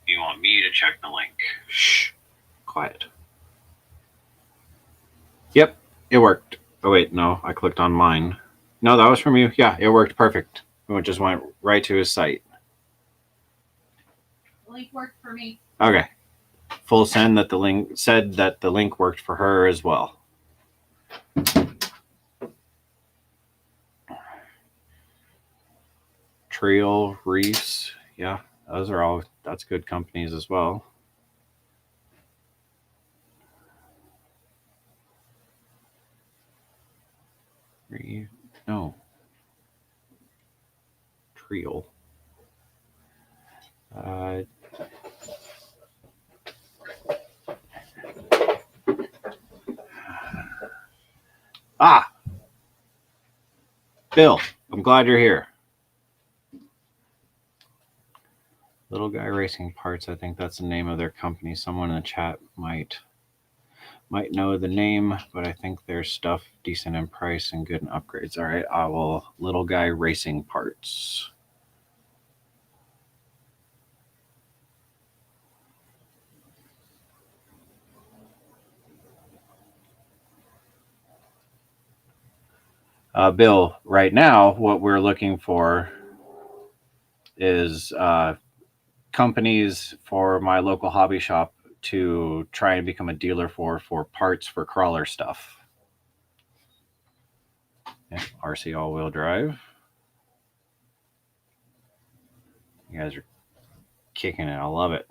You want me to check the link? Shh. Quiet. Yep, it worked. Oh wait, no, I clicked on mine. No, that was from you. Yeah, it worked perfect. It just went right to his site. The link worked for me. Okay. Full send that the link said that the link worked for her as well. Trail Reefs, yeah, those are all, that's good companies as well. No. Trail. Bill, I'm glad you're here. Little Guy Racing Parts, I think that's the name of their company. Someone in the chat might know the name, but I think their stuff decent in price and good in upgrades. All right, I will. Little Guy Racing Parts. Bill, right now, what we're looking for is companies for my local hobby shop to try and become a dealer for parts for crawler stuff. Yeah, RC all-wheel drive. You guys are kicking it. I love it.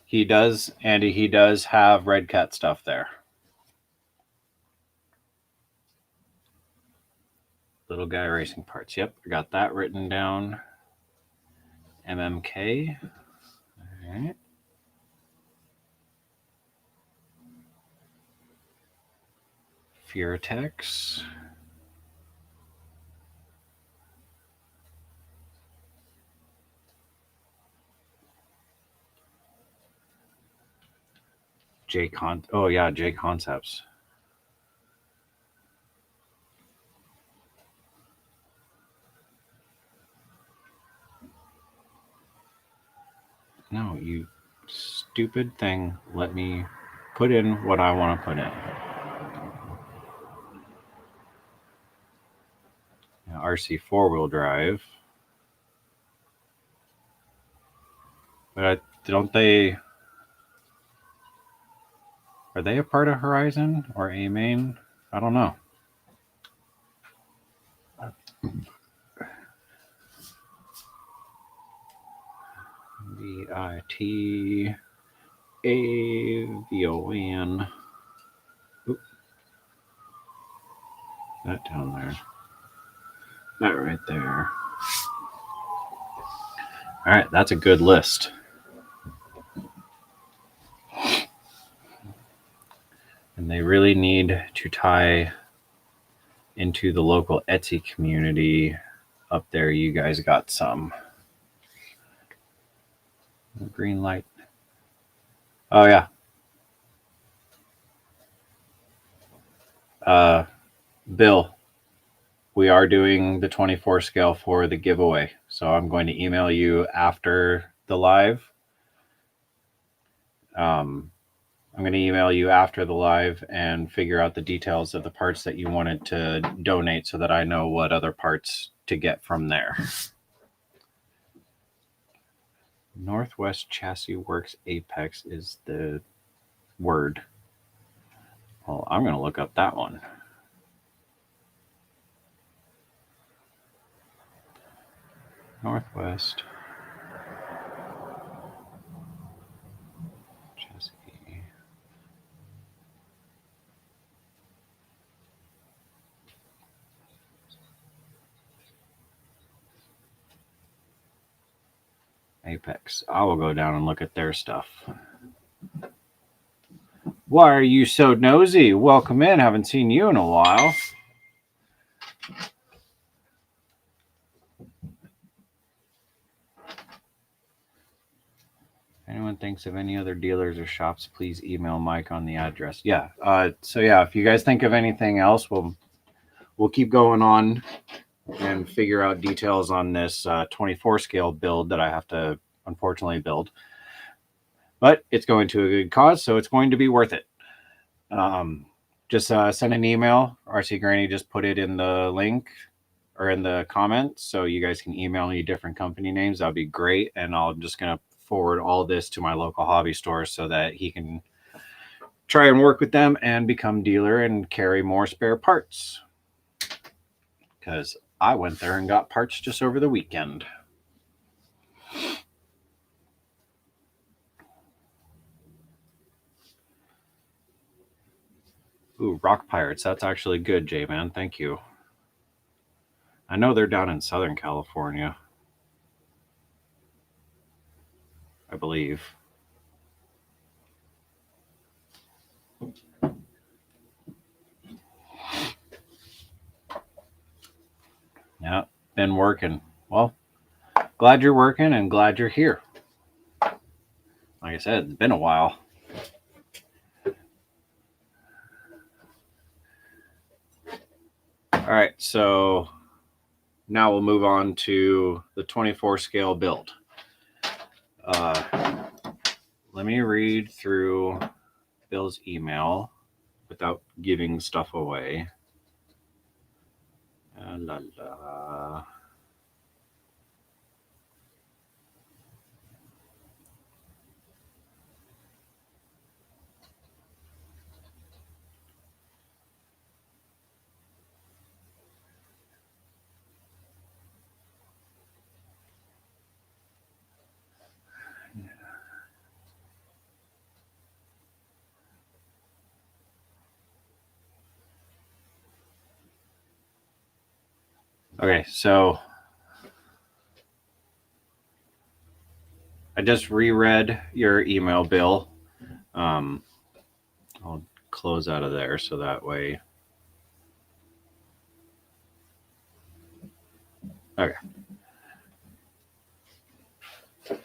He does, Andy, he does have Red Cat stuff there. Little Guy Racing Parts. Yep, I got that written down. MMK. All right. Furetex. J Concepts. No, you stupid thing. Let me put in what I want to put in. RC four-wheel drive. But are they a part of Horizon or A-Main? I don't know. VITAVON. that down there. That right there. All right, that's a good list. And they really need to tie into the local Etsy community up there. You guys got some. Green light. Oh, yeah. Bill, we are doing the 24 scale for the giveaway. So I'm going to email you after the live. I'm going to email you after the live and figure out the details of the parts that you wanted to donate so that I know what other parts to get from there. Northwest Chassis Works Apex is the word. Well, I'm going to look up that one. Northwest Chassis. Apex. I will go down and look at their stuff. Why are you so nosy? Welcome in. Haven't seen you in a while. Anyone thinks of any other dealers or shops, please email Mike on the address. Yeah. So yeah, if you guys think of anything else, we'll keep going on and figure out details on this 24 scale build that I have to unfortunately build. But it's going to a good cause, so it's going to be worth it. Just send an email. RC Granny just put it in the link or in the comments, so you guys can email me different company names. That'd be great. And I'm just going to forward all this to my local hobby store so that he can try and work with them and become dealer and carry more spare parts. Because I went there and got parts just over the weekend. Ooh, Rock Pirates. That's actually good, J-Man. Thank you. I know they're down in Southern California, I believe. Yeah, been working. Well, glad you're working and glad you're here. Like I said, it's been a while. All right, so now we'll move on to the 24 scale build. Let me read through Bill's email without giving stuff away. La, la. Okay, so I just reread your email, Bill. I'll close out of there so that way. Okay. All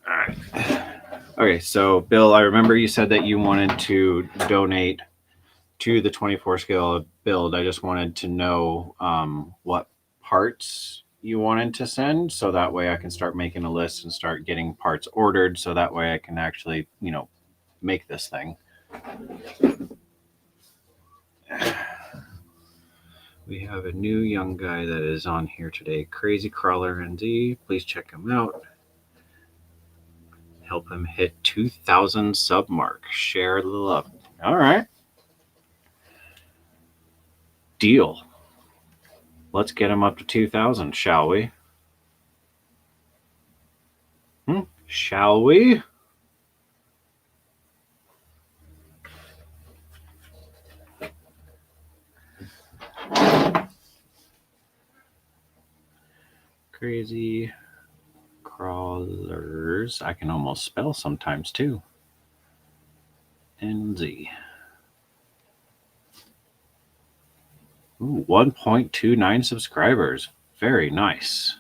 right. Okay, so Bill, I remember you said that you wanted to donate to the 24 scale build. I just wanted to know what parts you wanted to send, so that way I can start making a list and start getting parts ordered, so that way I can actually, make this thing. We have a new young guy that is on here today, Crazy Crawler NZ. Please check him out. Help him hit 2,000 sub mark. Share the love. All right. Deal. Let's get him up to 2,000, shall we? Shall we? Crazy crawlers. I can almost spell sometimes too. NZ. Ooh, 1.29 subscribers. Very nice.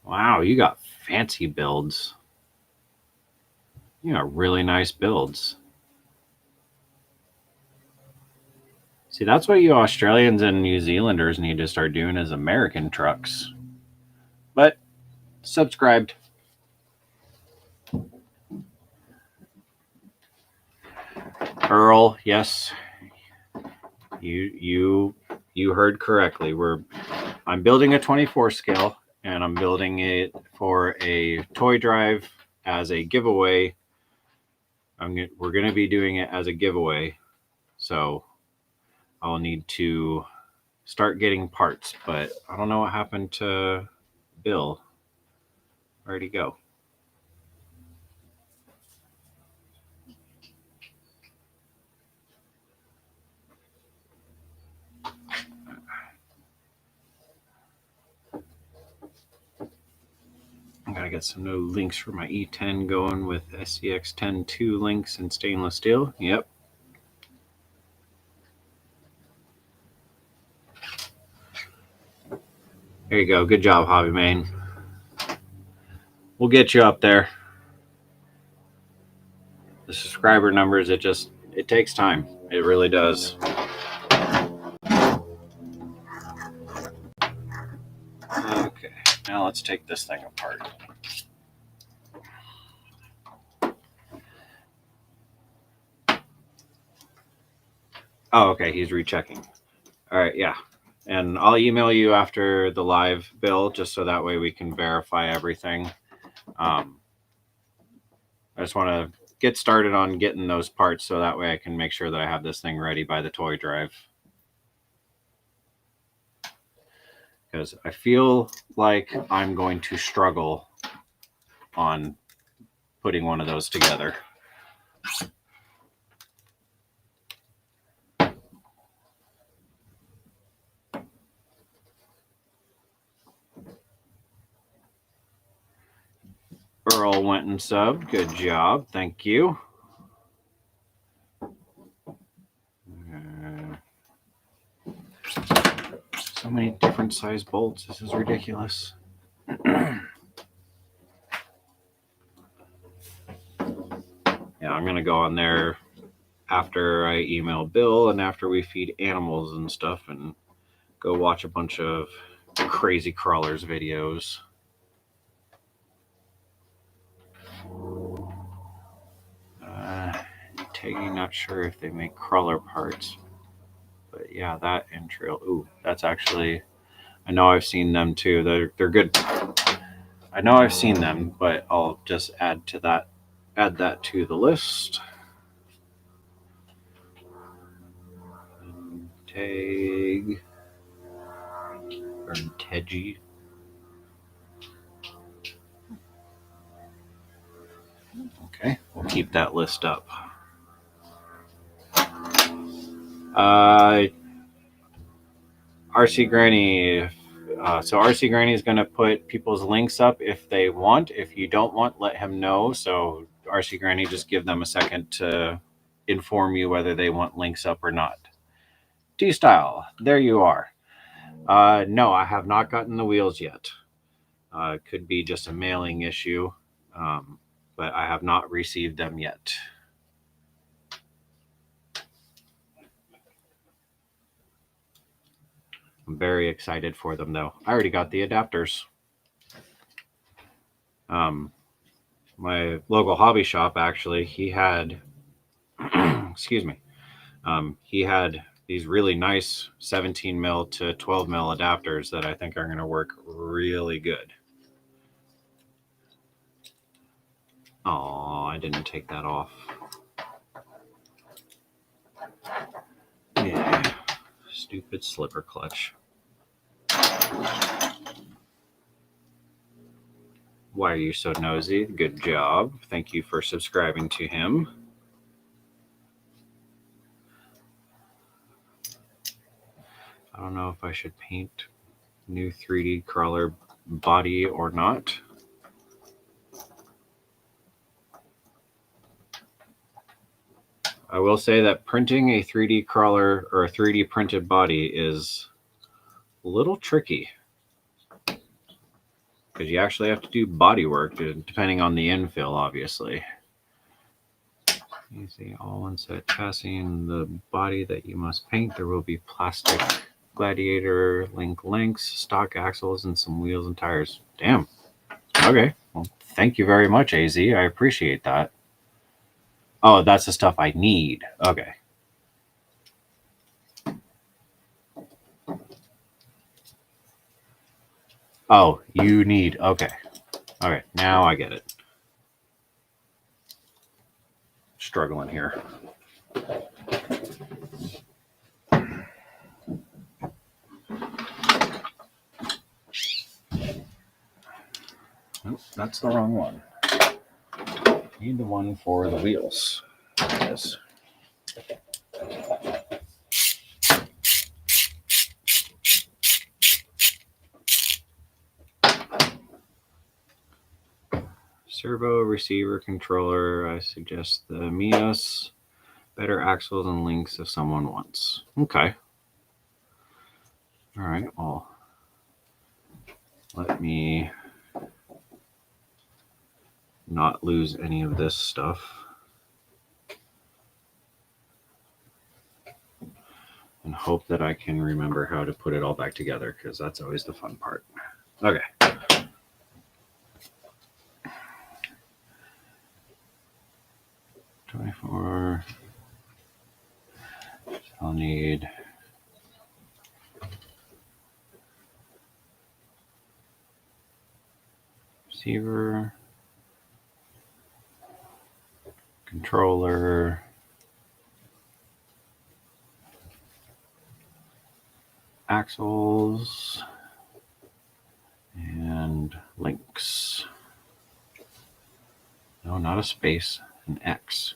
Wow, you got fancy builds. You got really nice builds. See, that's what you Australians and New Zealanders need to start doing as American trucks. But subscribed. Earl, yes. You heard correctly. I'm building a 24 scale and I'm building it for a toy drive as a giveaway. We're going to be doing it as a giveaway. So I'll need to start getting parts, but I don't know what happened to Bill. Where'd he go? I gotta get some new links for my E10 going with SCX 10.2 links in stainless steel. Yep. There you go. Good job, Hobby Main. We'll get you up there. The subscriber numbers, it takes time. It really does. Okay, now let's take this thing apart. Oh, okay, he's rechecking. All right, yeah. And I'll email you after the live, Bill, just so that way we can verify everything. I just want to get started on getting those parts so that way I can make sure that I have this thing ready by the toy drive. Because I feel like I'm going to struggle on putting one of those together. Earl went and subbed. Good job. Thank you. So many different size bolts. This is ridiculous. Yeah, I'm going to go on there after I email Bill and after we feed animals and stuff and go watch a bunch of crazy crawlers videos. Taking, not sure if they make crawler parts, but yeah, that entrail. Ooh, that's actually, I know I've seen them too. They're good. I know I've seen them, but I'll just add that to the list. Tag or Teji. Okay, we'll keep that list up. RC Granny. So RC Granny is going to put people's links up if they want. If you don't want, let him know. So RC Granny, just give them a second to inform you whether they want links up or not. D-Style, there you are. No, I have not gotten the wheels yet. It could be just a mailing issue, but I have not received them yet. I'm very excited for them, though. I already got the adapters. My local hobby shop, actually, he had, excuse me, he had these really nice 17 mil to 12 mil adapters that I think are going to work really good. Oh, I didn't take that off. Yeah, stupid slipper clutch. Why are you so nosy? Good job. Thank you for subscribing to him. I don't know if I should paint new 3D crawler body or not. I will say that printing a 3D crawler or a 3D printed body is a little tricky because you actually have to do body work depending on the infill, obviously. You see, all one set chassis the body that you must paint. There will be plastic gladiator links, stock axles, and some wheels and tires. Damn. Okay. Well, thank you very much, AZ. I appreciate that. Oh, that's the stuff I need. Okay. Oh, you need. Okay. All right. Now I get it. Struggling here. Nope, that's the wrong one. Need the one for the wheels. Yes. Servo receiver controller. I suggest the Mios. Better axles and links if someone wants. Okay. All right. Well, let me not lose any of this stuff. And hope that I can remember how to put it all back together, because that's always the fun part. Okay. $24. I'll need receiver, controller, axles, and links. No, not a space, an X.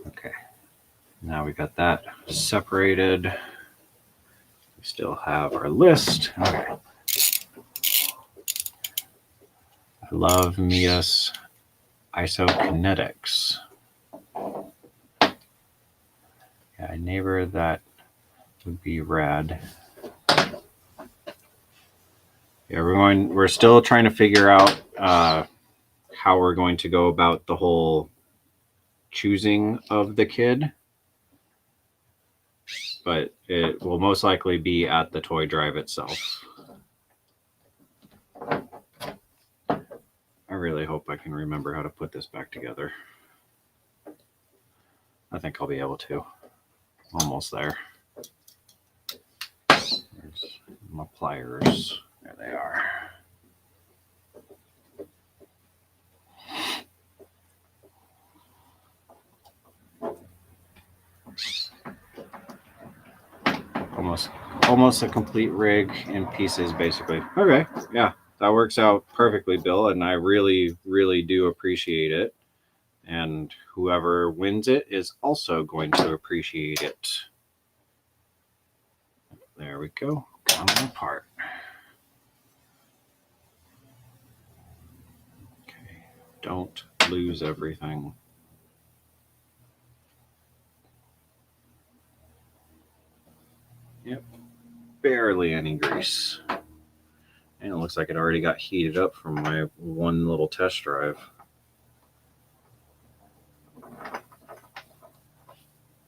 Okay, now we got that separated. We still have our list. Okay. I love Mia's isokinetics. Yeah, a neighbor that would be rad. Yeah, we're still trying to figure out how we're going to go about the whole choosing of the kid, but it will most likely be at the toy drive itself. I really hope I can remember how to put this back together. I think I'll be able to. Almost there. There's my pliers. There they are. Almost a complete rig in pieces, basically. Okay, yeah, that works out perfectly, Bill, and I really, really do appreciate it. And whoever wins it is also going to appreciate it. There we go. Coming apart. Okay, don't lose everything. Yep, barely any grease. And it looks like it already got heated up from my one little test drive.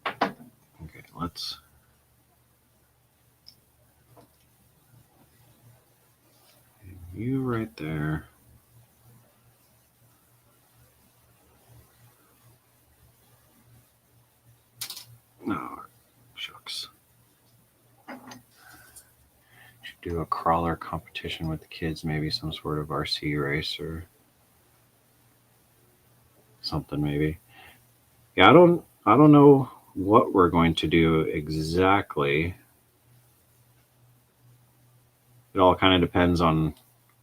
Okay, let's you right there. Oh, shucks. Should do a crawler competition with the kids, maybe some sort of RC race or something, maybe. Yeah, I don't know what we're going to do exactly. It all kind of depends on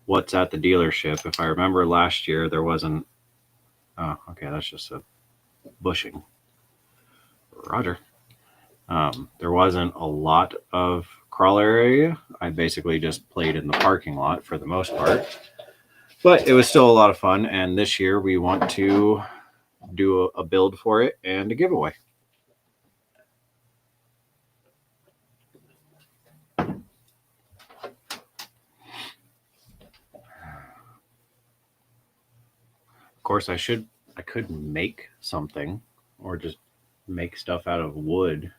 what's at the dealership. If I remember last year, there wasn't. Oh, okay, that's just a bushing. Roger. There wasn't a lot of crawler area. I basically just played in the parking lot for the most part, but it was still a lot of fun. And this year we want to do a build for it and a giveaway. Of course, I could make something or just make stuff out of wood.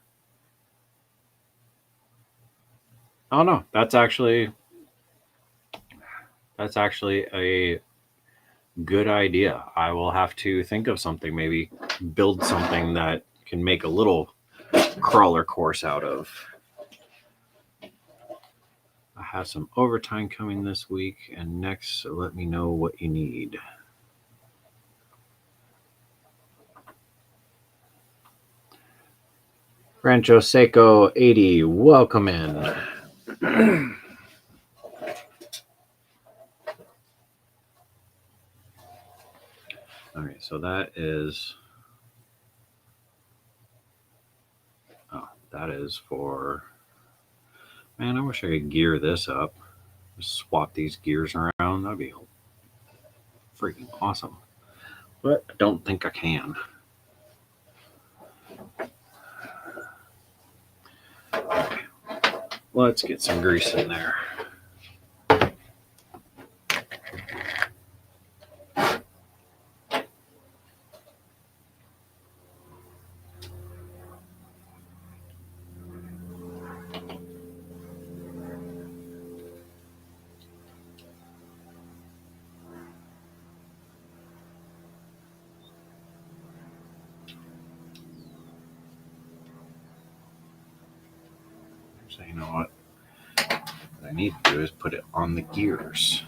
Oh no, that's actually a good idea. I will have to think of something, maybe build something that can make a little crawler course out of. I have some overtime coming this week and next, so let me know what you need. Rancho Seco 80, welcome in. All right, so that is for, man, I wish I could gear this up. Just swap these gears around. That'd be freaking awesome. But I don't think I can. Okay. Let's get some grease in there. So you know what I need to do is put it on the gears.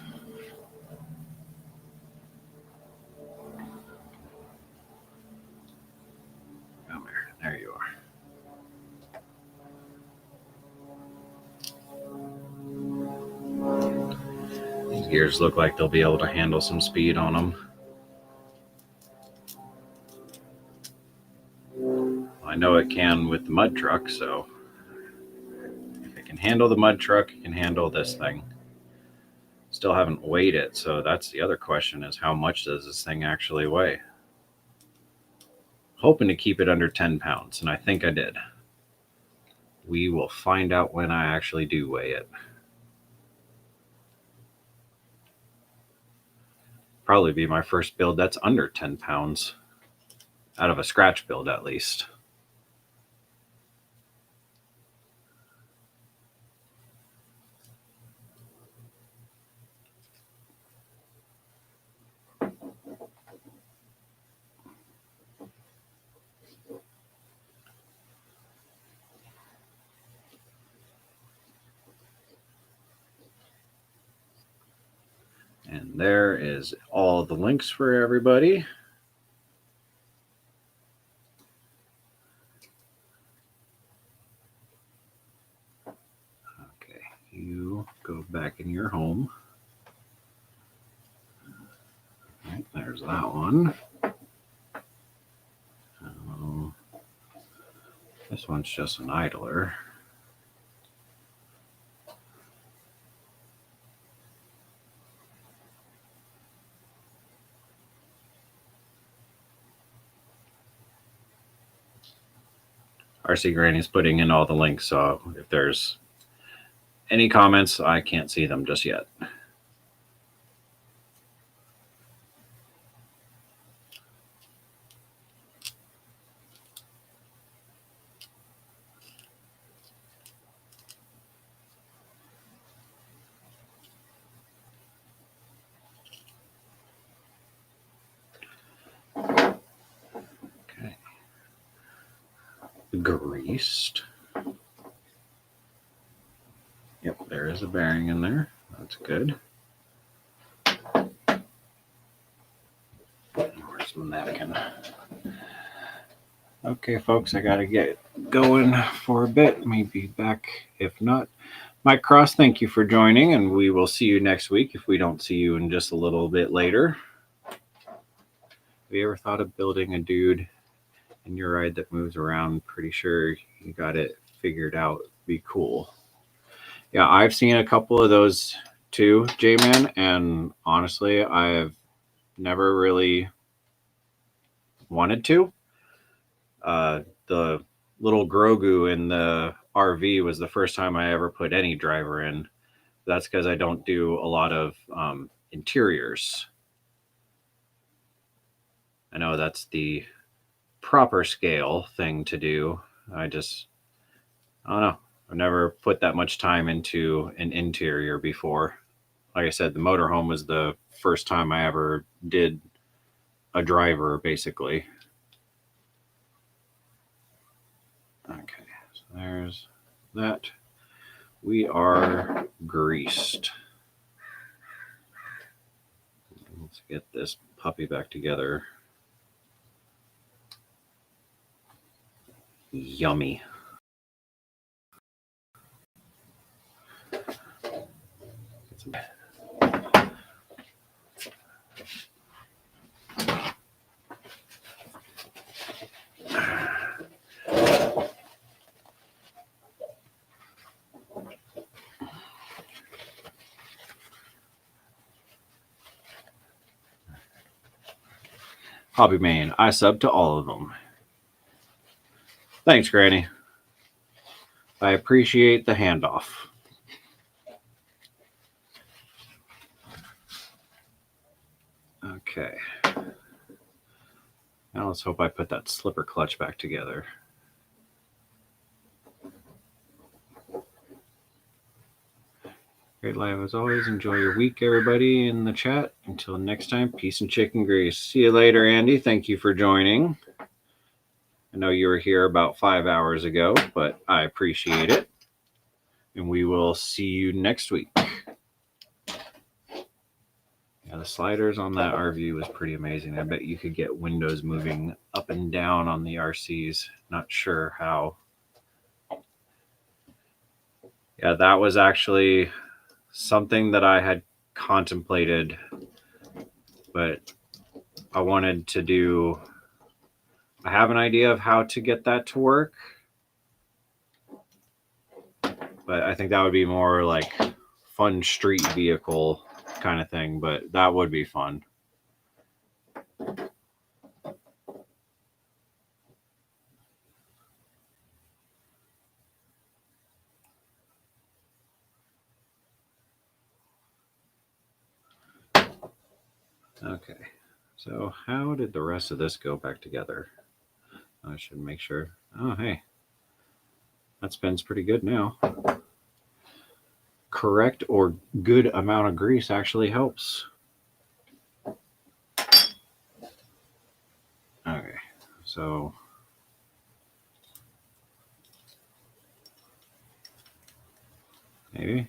Come here. There you are. These gears look like they'll be able to handle some speed on them. I know it can with the mud truck, so if it can handle the mud truck, it can handle this thing. Still haven't weighed it, so that's the other question, is how much does this thing actually weigh? Hoping to keep it under 10 pounds, and I think I did. We will find out when I actually do weigh it. Probably be my first build that's under 10 pounds. Out of a scratch build, at least. And there is all the links for everybody. Okay, you go back in your home. All right, there's that one. This one's just an idler. RC Granny's putting in all the links, so if there's any comments, I can't see them just yet. Okay. Greased. Yep, there is a bearing in there. That's good. Where's the napkin? Okay, folks, I gotta get going for a bit. Maybe back if not. Mike Cross, thank you for joining, and we will see you next week if we don't see you in just a little bit later. Have you ever thought of building a dude in your ride that moves around, pretty sure you got it figured out. Be cool. Yeah, I've seen a couple of those too, J-Man, and honestly, I've never really wanted to. The little Grogu in the RV was the first time I ever put any driver in. That's because I don't do a lot of interiors. I know that's the proper scale thing to do. I don't know. I've never put that much time into an interior before. Like I said, the motorhome was the first time I ever did a driver, basically. Okay, so there's that. We are greased. Let's get this puppy back together. Yummy. Get some... Hobby Man, I sub to all of them. Thanks, Granny. I appreciate the handoff. Okay. Now let's hope I put that slipper clutch back together. Great live as always. Enjoy your week, everybody in the chat. Until next time, peace and chicken grease. See you later, Andy. Thank you for joining. I know you were here about 5 hours ago, but I appreciate it. And we will see you next week. Yeah, the sliders on that RV was pretty amazing. I bet you could get windows moving up and down on the RCs. Not sure how. Yeah, that was actually something that I had contemplated, but I wanted to do. I have an idea of how to get that to work, but I think that would be more like fun street vehicle kind of thing, but that would be fun. Okay, so how did the rest of this go back together? I should make sure. Oh, hey, that spins pretty good now. Correct or good amount of grease actually helps. Okay, so maybe.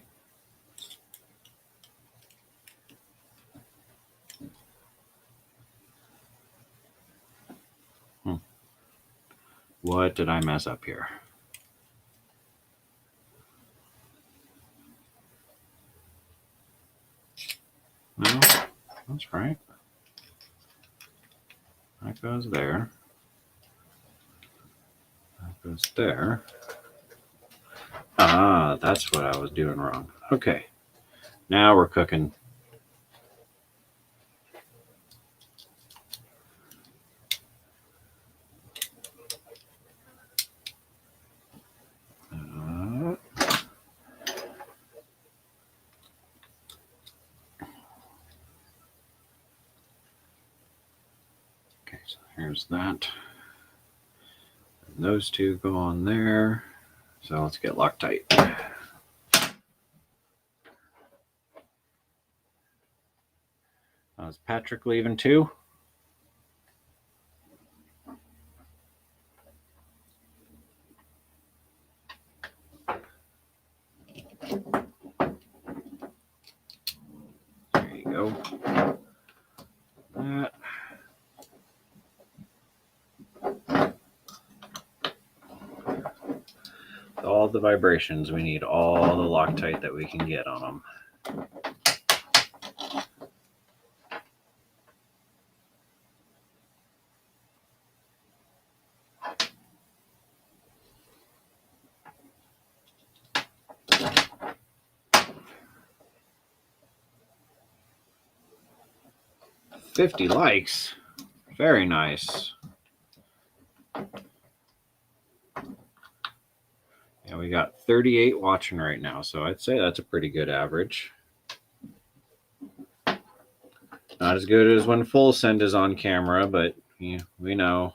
What did I mess up here? No, that's right. That goes there. That goes there. Ah, that's what I was doing wrong. Okay, now we're cooking. Okay, so here's that. And those two go on there. So let's get Loctite. Is Patrick leaving too? There you go. That. All the vibrations, we need all the Loctite that we can get on them. 50 likes. Very nice. Yeah, we got 38 watching right now, so I'd say that's a pretty good average. Not as good as when Full Send is on camera, but yeah, we know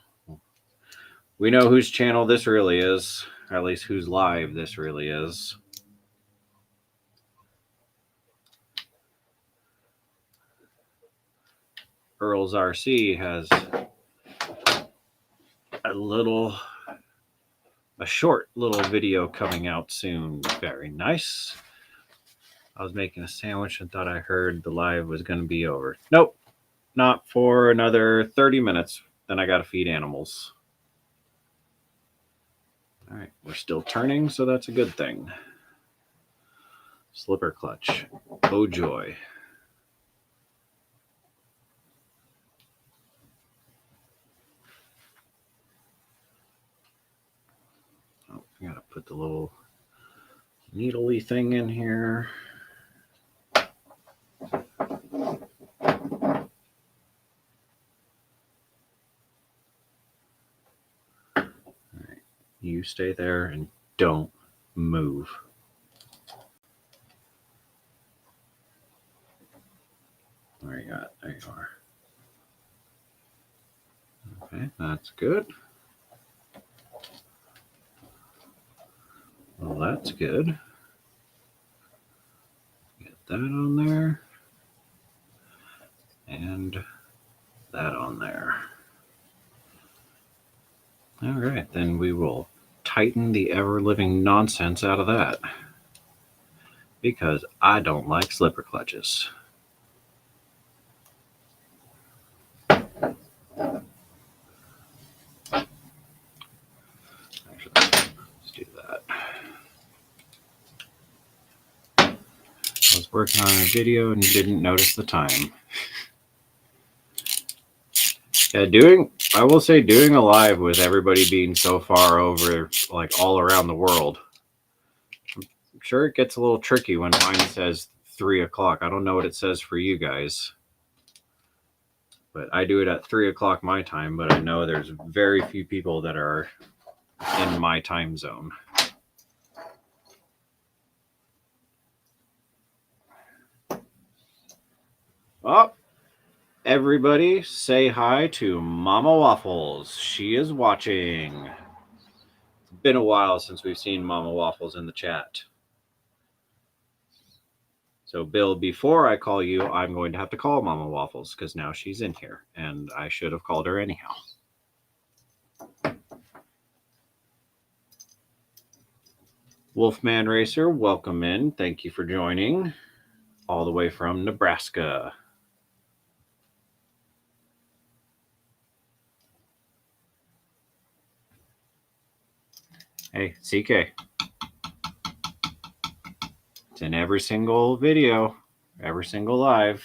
whose channel this really is, or at least whose live this really is. Waffles RC has a short little video coming out soon. Very nice. I was making a sandwich and thought I heard the live was going to be over. Nope, not for another 30 minutes. Then I got to feed animals. All right, we're still turning, so that's a good thing. Slipper clutch. Oh, joy. Oh, I got to put the little needly thing in here. You stay there and don't move. There you got. There you are. Okay, that's good. Well, that's good. Get that on there. And that on there. All right, then we will tighten the ever-living nonsense out of that, because I don't like slipper clutches. Actually, let's do that. I was working on a video and didn't notice the time. Yeah, I will say doing a live with everybody being so far over, like all around the world, I'm sure it gets a little tricky when mine says 3 o'clock. I don't know what it says for you guys, but I do it at 3 o'clock my time, but I know there's very few people that are in my time zone. Oh, everybody say hi to Mama Waffles. She is watching. It's been a while since we've seen Mama Waffles in the chat. So, Bill, before I call you, I'm going to have to call Mama Waffles because now she's in here, and I should have called her anyhow. Wolfman Racer, welcome in. Thank you for joining, all the way from Nebraska. Hey, CK. It's in every single video, every single live.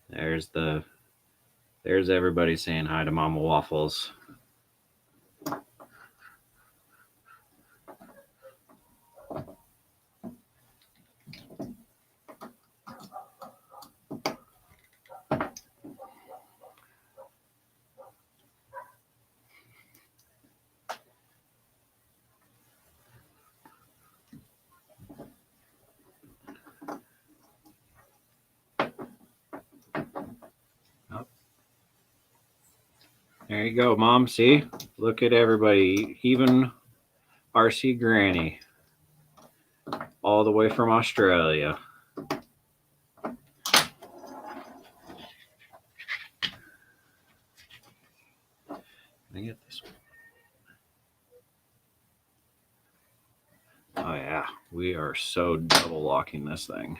There's everybody saying hi to Mama Waffles. There you go, Mom. See? Look at everybody. Even RC Granny. All the way from Australia. Let me get this one. Oh, yeah. We are so double locking this thing.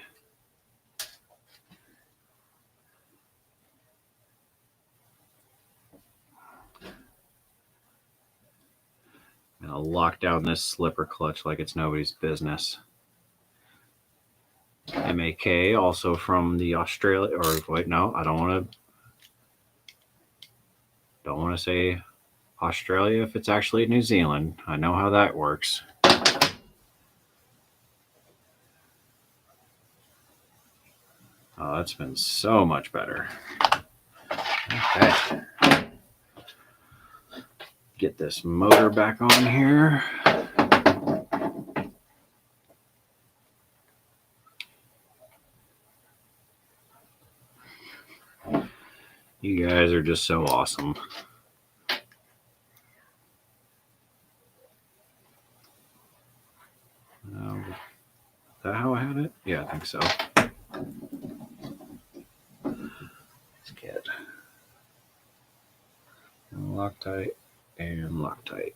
And I'll lock down this slipper clutch like it's nobody's business. MAK, also from the Australia, or wait, no, I don't want to say Australia if it's actually New Zealand. I know how that works. Oh, that's been so much better. Okay. Get this motor back on here. You guys are just so awesome. Is that how I had it? Yeah, I think so. Let's get Loctite and Loctite.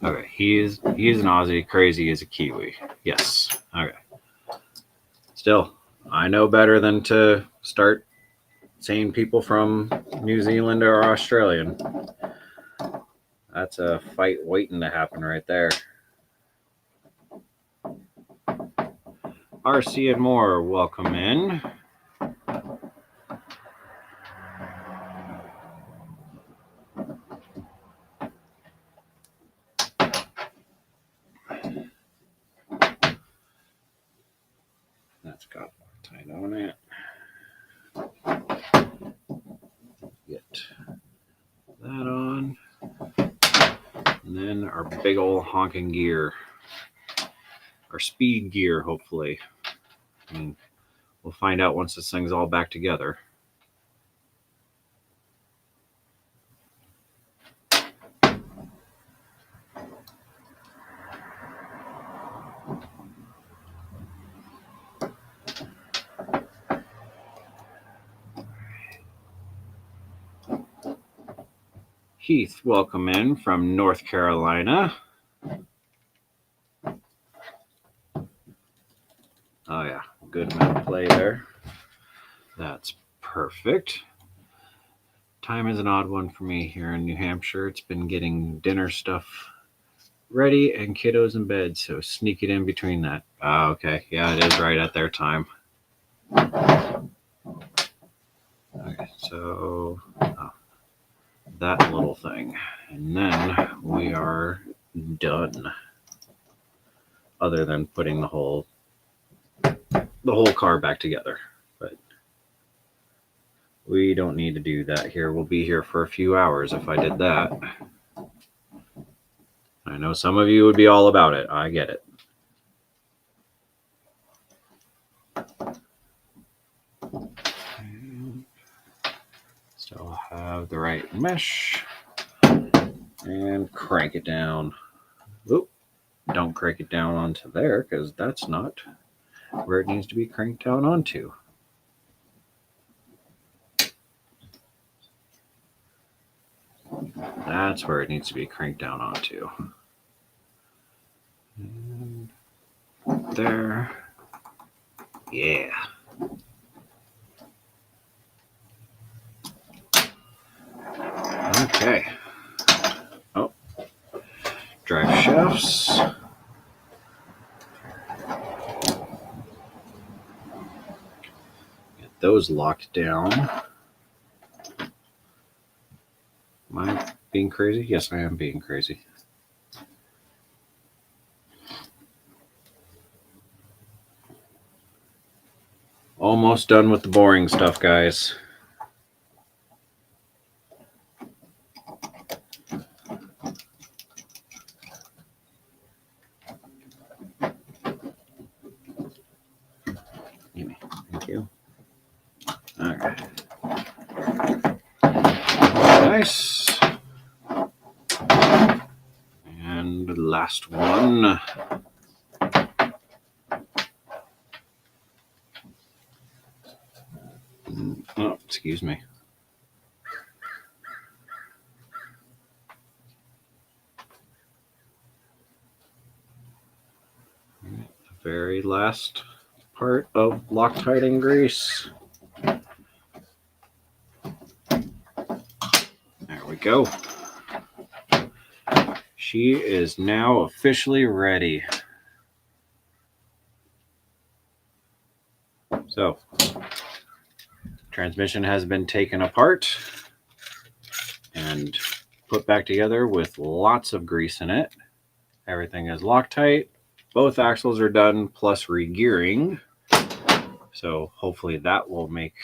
Okay, he is an Aussie, crazy as a Kiwi. Yes. Okay. Still, I know better than to start saying people from New Zealand or Australian. That's a fight waiting to happen right there. RC and more, welcome in. That's got Loctite on it. Get that on. And then our big old honking gear. Our speed gear, hopefully. I mean, we'll find out once this thing's all back together. Heath, welcome in from North Carolina. Oh yeah, good amount of play there. That's perfect. Time is an odd one for me here in New Hampshire. It's been getting dinner stuff ready and kiddos in bed, so sneak it in between that. Oh, okay, yeah, it is right at their time. Okay, so that little thing, and then we are done. Other than putting the whole car back together, but we don't need to do that here. We'll be here for a few hours if I did that. I know some of you would be all about it. I get it. Still have the right mesh. And crank it down. Oop. Don't crank it down onto there because that's not where it needs to be cranked down onto. That's where it needs to be cranked down onto. And there. Yeah. Okay. Oh. Drive shafts. Get those locked down. Am I being crazy? Yes, I am being crazy. Almost done with the boring stuff, guys. Thank you. Okay. Nice. And the last one. Oh, excuse me. The very last part of Loctite and grease. There we go. She is now officially ready. So, Transmission has been taken apart and put back together with lots of grease in it. Everything is Loctite. Both axles are done, plus re-gearing. So hopefully that will make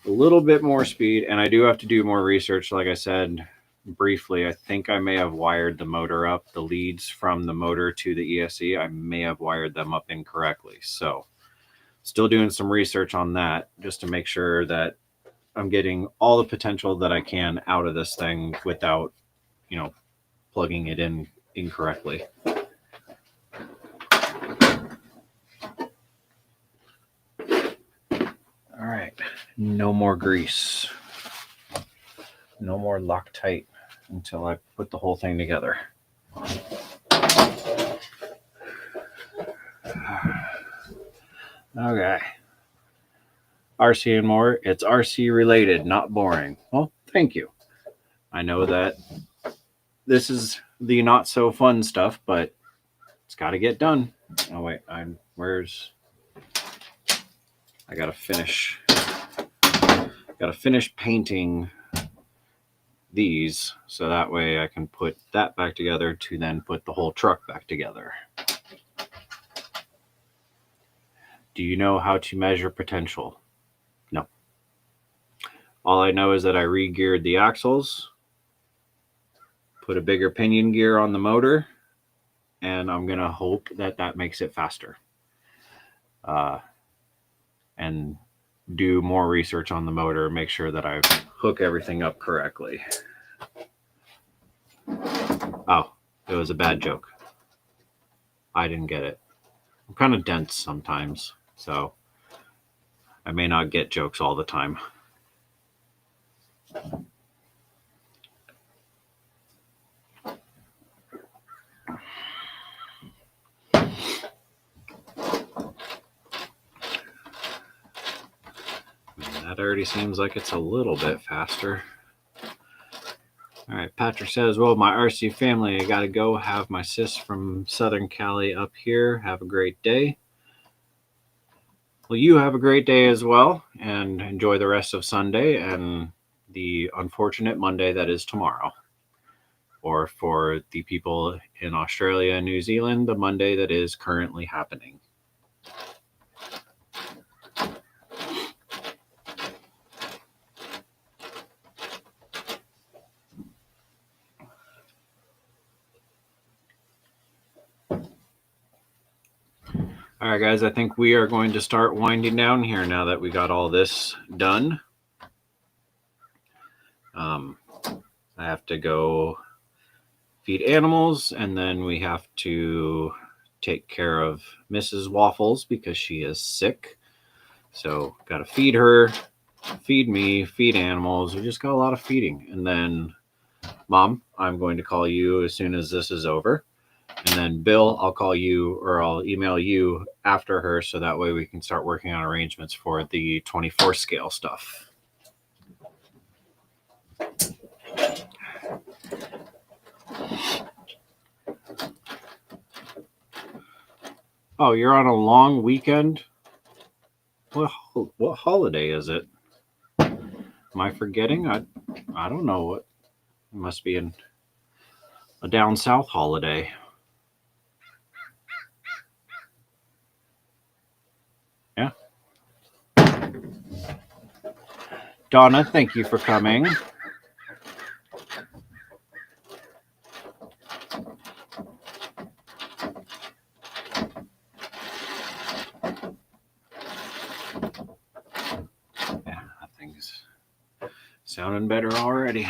a little bit more speed. And I do have to do more research. Like I said briefly, I think I may have wired the motor up, the leads from the motor to the ESC. I may have wired them up incorrectly. So still doing some research on that just to make sure that I'm getting all the potential that I can out of this thing without, you know, plugging it in incorrectly. All right, no more grease. No more Loctite until I put the whole thing together. Okay. RC and more. It's RC related, not boring. Well, thank you. I know that this is the not so fun stuff, but it's got to get done. Oh wait, I gotta finish painting these so that way I can put that back together to then put the whole truck back together. Do you know how to measure potential? No. All I know is that I re-geared the axles, put a bigger pinion gear on the motor, and I'm gonna hope that that makes it faster. And do more research on the motor, make sure that I hook everything up correctly. Oh, it was a bad joke. I didn't get it. I'm kind of dense sometimes, so I may not get jokes all the time. That already seems like it's a little bit faster. All right, Patrick says, well, my RC family, I got to go have my sis from Southern Cali up here. Have a great day. Well, you have a great day as well, and enjoy the rest of Sunday and the unfortunate Monday that is tomorrow. Or for the people in Australia and New Zealand, the Monday that is currently happening. All right, guys, I think we are going to start winding down here now that we got all this done. I have to go feed animals, and then we have to take care of Mrs. Waffles because she is sick. So got to feed her, feed me, feed animals. We just got a lot of feeding. And then, Mom, I'm going to call you as soon as this is over. And then, Bill, I'll call you or I'll email you after her so that way we can start working on arrangements for the 24 scale stuff. Oh, you're on a long weekend? What holiday is it? Am I forgetting? I don't know what. It must be a down south holiday. Yeah. Donna, thank you for coming. Yeah, that thing's sounding better already.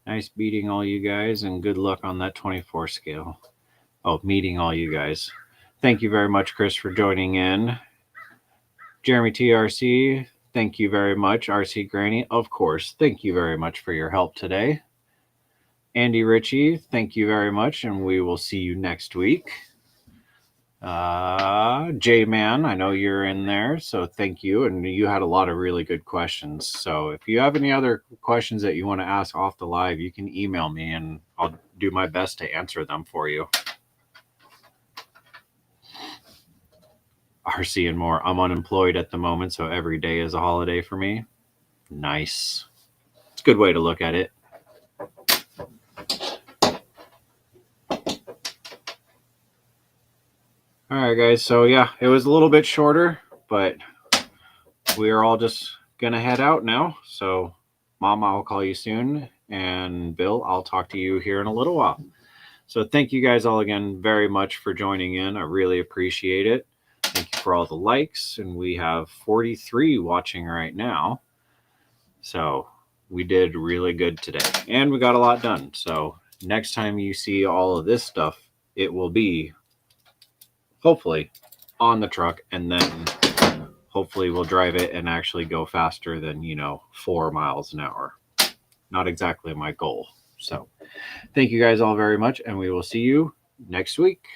Nice beating all you guys, and good luck on that 24 scale. Oh, meeting all you guys. Thank you very much, Chris, for joining in. Jeremy TRC, thank you very much. RC Granny, of course, thank you very much for your help today. Andy Ritchie, thank you very much, and we will see you next week. J-Man, I know you're in there, so thank you. And you had a lot of really good questions. So if you have any other questions that you want to ask off the live, you can email me and I'll do my best to answer them for you. All RC and more. I'm unemployed at the moment, so every day is a holiday for me. Nice. It's a good way to look at it. All right, guys. So yeah, it was a little bit shorter, but we are all just gonna head out now. So Mom, I'll call you soon, and Bill, I'll talk to you here in a little while. So thank you guys all again very much for joining in. I really appreciate it. Thank you for all the likes, and we have 43 watching right now. So we did really good today, and we got a lot done. So next time you see all of this stuff, it will be hopefully on the truck, and then hopefully we'll drive it and actually go faster than 4 miles an hour. Not exactly my goal. So thank you guys all very much, and we will see you next week.